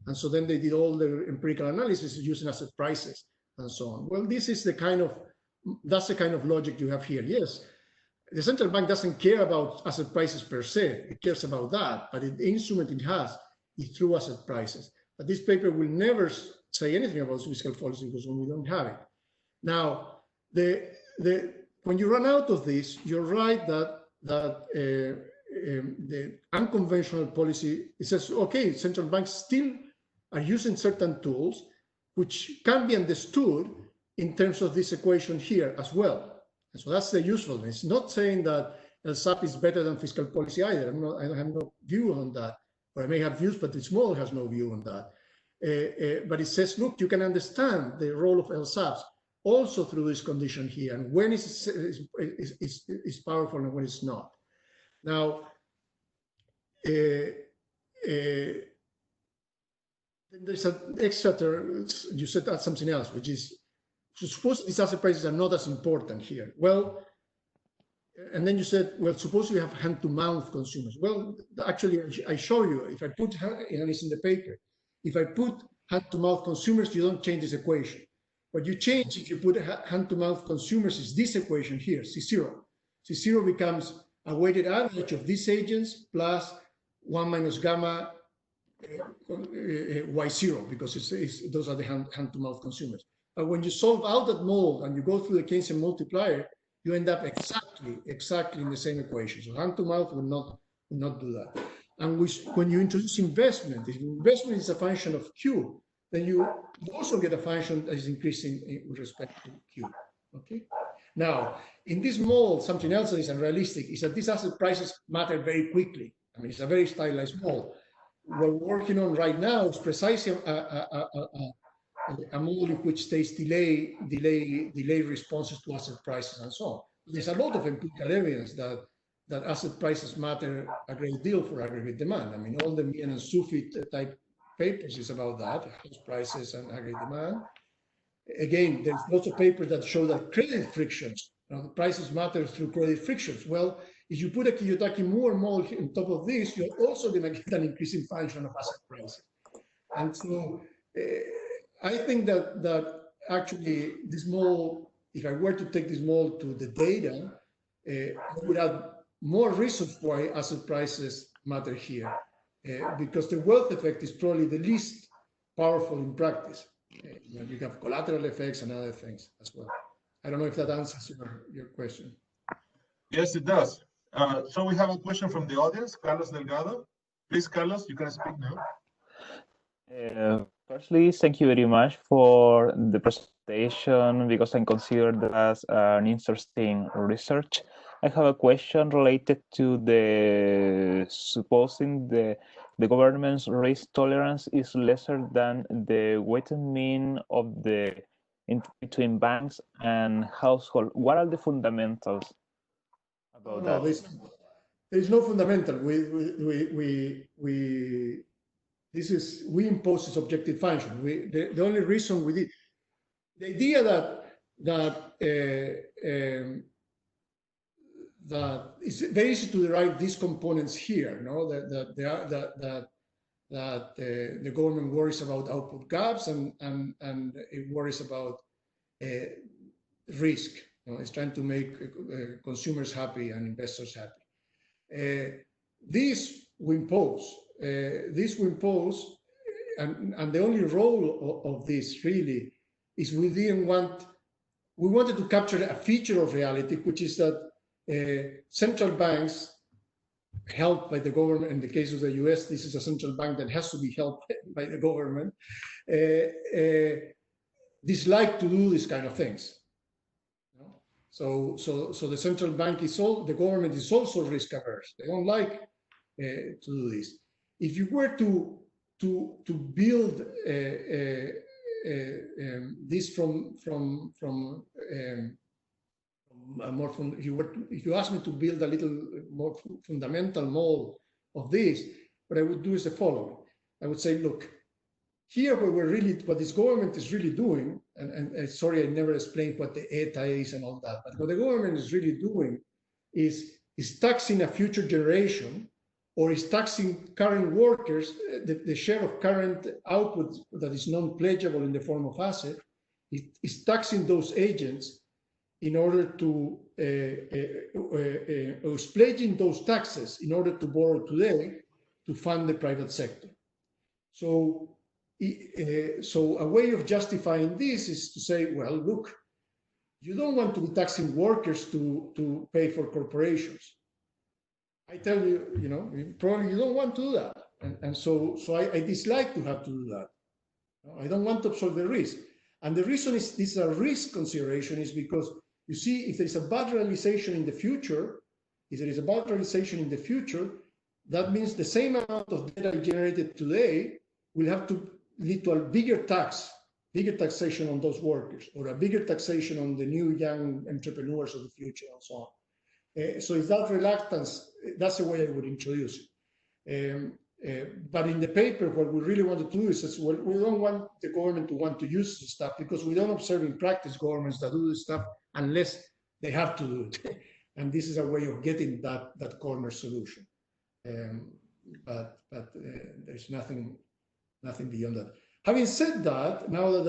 And so then they did all the empirical analysis using asset prices and so on. Well, that's the kind of logic you have here. Yes, the central bank doesn't care about asset prices per se. It cares about that, but the instrument it has is through asset prices. But this paper will never say anything about fiscal policy because we don't have it. Now, when you run out of this, you're right that the unconventional policy, it says, okay, central banks still are using certain tools which can be understood in terms of this equation here as well. And so that's the usefulness. It's not saying that LSAP is better than fiscal policy either. I have no view on that. Or I may have views, but this model has no view on that. But it says, look, you can understand the role of LSAPs also through this condition here, and when it's powerful and when it's not. Now, there's an extra term, you said that something else, which is, suppose these asset prices are not as important here. Well, and then you said, well, suppose you have hand-to-mouth consumers. Well, actually, I show you, if I put, and it's in the paper, if I put hand-to-mouth consumers, you don't change this equation. What you change if you put hand-to-mouth consumers is this equation here, C0. C0 becomes a weighted average of these agents plus 1 minus gamma Y0, because those are the hand-to-mouth consumers. But when you solve out that model and you go through the Keynesian multiplier, you end up exactly in the same equation. So hand-to-mouth will not do that. And when you introduce investment, if investment is a function of Q, then you also get a function that is increasing with respect to Q, okay? Now, in this model, something else that is unrealistic is that these asset prices matter very quickly. I mean, it's a very stylized model. What we're working on right now is precisely a model in which states delay responses to asset prices and so on. There's a lot of empirical evidence that asset prices matter a great deal for aggregate demand. I mean, all the Mian and Sufi type papers is about that, house prices and aggregate demand. Again, there's lots of papers that show that credit frictions, the prices matter through credit frictions. Well, if you put a Kiyotaki-Moore model on top of this, you're also going to get an increasing function of asset prices. And so I think that actually this model, if I were to take this model to the data, I would add more reasons why asset prices matter here. Because the wealth effect is probably the least powerful in practice. You have collateral effects and other things as well. I don't know if that answers your question. Yes, it does. So we have a question from the audience, Carlos Delgado. Please, Carlos, you can speak now. Firstly, thank you very much for the presentation because I consider that as an interesting research. I have a question related to the supposing the government's risk tolerance is lesser than the weighted mean of between banks and household. What are the fundamentals about No, that? there's no fundamental. We impose this objective function. The only reason we did the idea that it's very easy to derive these components here. No, that the government worries about output gaps and it worries about risk. You know, it's trying to make consumers happy and investors happy. This we impose. And the only role of this really is we wanted to capture a feature of reality, which is that central banks helped by the government. In the case of the US, this is a central bank that has to be helped by the government, dislike to do these kind of things. So the central bank the government is also risk averse. They don't like to do this. If you were to build this if you ask me to build a little more fundamental model of this, what I would do is the following. I would say, look, here what this government is really doing, and sorry, I never explained what the ETA is and all that, but what the government is really doing is taxing a future generation, or is taxing current workers, the share of current output that is non-pledgeable in the form of asset, is taxing those agents in order to, or pledging those taxes in order to borrow today to fund the private sector. So a way of justifying this is to say, well, look, you don't want to be taxing workers to pay for corporations. I tell you, probably you don't want to do that. And so I dislike to have to do that. I don't want to absorb the risk. And the reason this is a risk consideration is because, you see, if there is a bad realization in the future, that means the same amount of data generated today will have to lead to a bigger taxation on those workers, or a bigger taxation on the new young entrepreneurs of the future, and so on. So it's that reluctance, that's the way I would introduce it. But in the paper, what we really wanted to do is, well, we don't want the government to want to use this stuff, because we don't observe in practice governments that do this stuff unless they have to do it. And this is a way of getting that corner solution. But there's nothing beyond that. Having said that, now that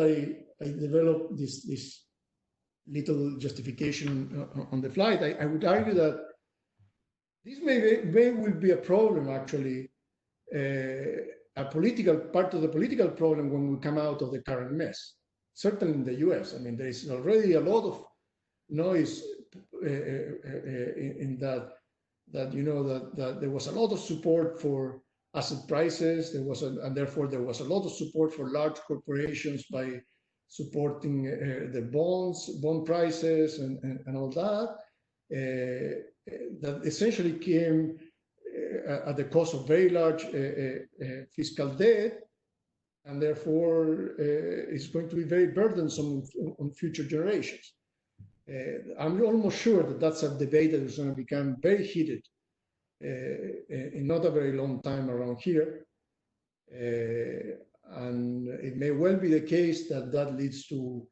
I developed this little justification on the flight, I would argue that this may will be a problem, actually, a political part of the political problem when we come out of the current mess. Certainly in the US, I mean, there is already a lot of noise in that there was a lot of support for asset prices. And therefore there was a lot of support for large corporations by supporting the bond prices and all that. That essentially came at the cost of very large fiscal debt, and therefore it's going to be very burdensome on future generations. I'm almost sure that that's a debate that is going to become very heated in not a very long time around here. And it may well be the case that leads to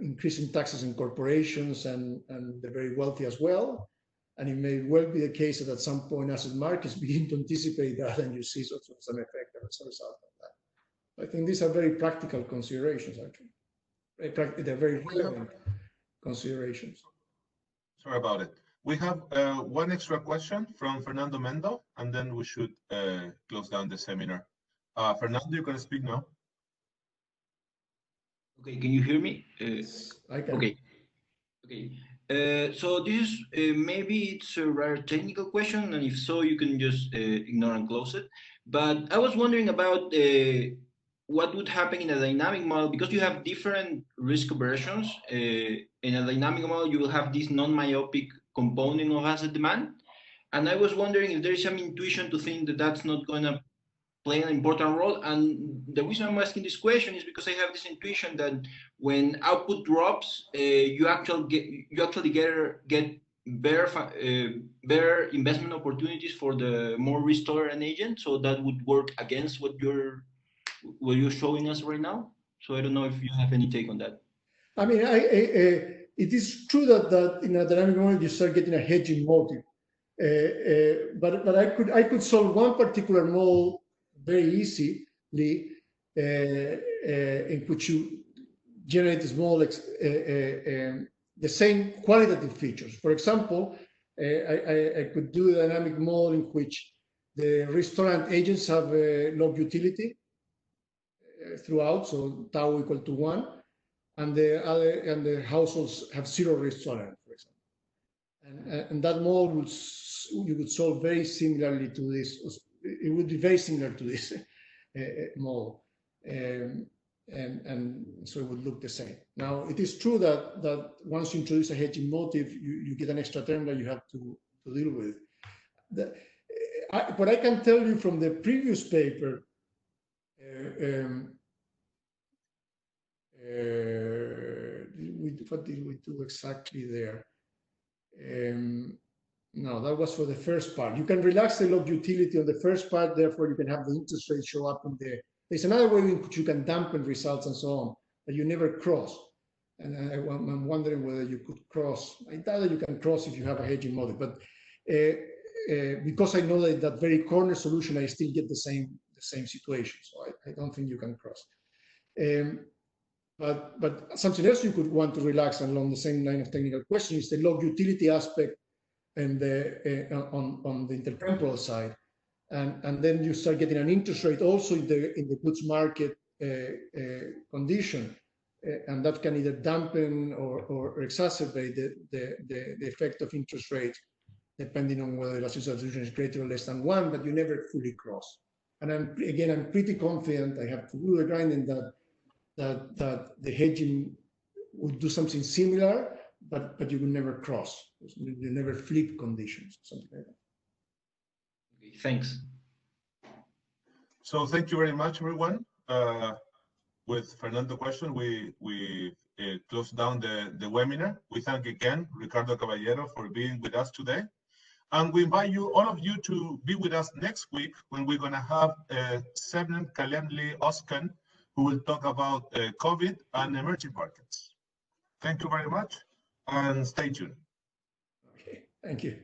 increasing taxes in corporations and the very wealthy as well. And it may well be the case that at some point asset markets begin to anticipate that, and you see sort of some effect as a result of that. I think these are very practical considerations, actually. They're very relevant considerations. Sorry about it. We have one extra question from Fernando Mendo, and then we should close down the seminar. Fernando, you can speak now. Okay, can you hear me? I can. Okay. So this is maybe it's a rather technical question, and if so, you can just ignore and close it. But I was wondering about what would happen in a dynamic model, because you have different risk versions. In a dynamic model, you will have this non-myopic component of asset demand. And I was wondering if there is some intuition to think that that's not going to play an important role. And the reason I'm asking this question is because I have this intuition that when output drops, you actually get better investment opportunities for the more restorer and agent, so that would work against what you're showing us right now. So I don't know if you have any take on that. I mean, it is true that in a dynamic model you start getting a hedging motive, but I could solve one particular model very easily, in which you generate small the same qualitative features. For example, I could do a dynamic model in which the restaurant agents have log utility throughout, so tau equal to 1, and the households have 0 risk tolerance, for example. And that model you would solve very similarly to this. It would be very similar to this model. And so it would look the same. Now, it is true that once you introduce a hedging motive, you get an extra term that you have to deal with. What I can tell you from the previous paper, what did we do exactly there? No, that was for the first part. You can relax the log utility on the first part, therefore you can have the interest rate show up in there. There's another way in which you can dampen results and so on, but you never cross. And I'm wondering whether you could cross. I doubt that you can cross if you have a hedging model, but because I know that that very corner solution, I still get the same situation. So I don't think you can cross. But something else you could want to relax along the same line of technical question is the log utility aspect and on the intertemporal side. And then you start getting an interest rate also in the goods market condition, and that can either dampen or exacerbate the effect of interest rates, depending on whether the solution is greater or less than 1, but you never fully cross. And I'm pretty confident, I have to do the grinding, that the hedging would do something similar, but you will never cross. You never flip conditions, something like that. Okay, thanks. So thank you very much, everyone. With Fernando's question, we close down the webinar. We thank again Ricardo Caballero for being with us today. And we invite all of you to be with us next week when we're going to have Seven Kalemli Oskan, who will talk about COVID and emerging markets. Thank you very much and stay tuned. Okay, thank you.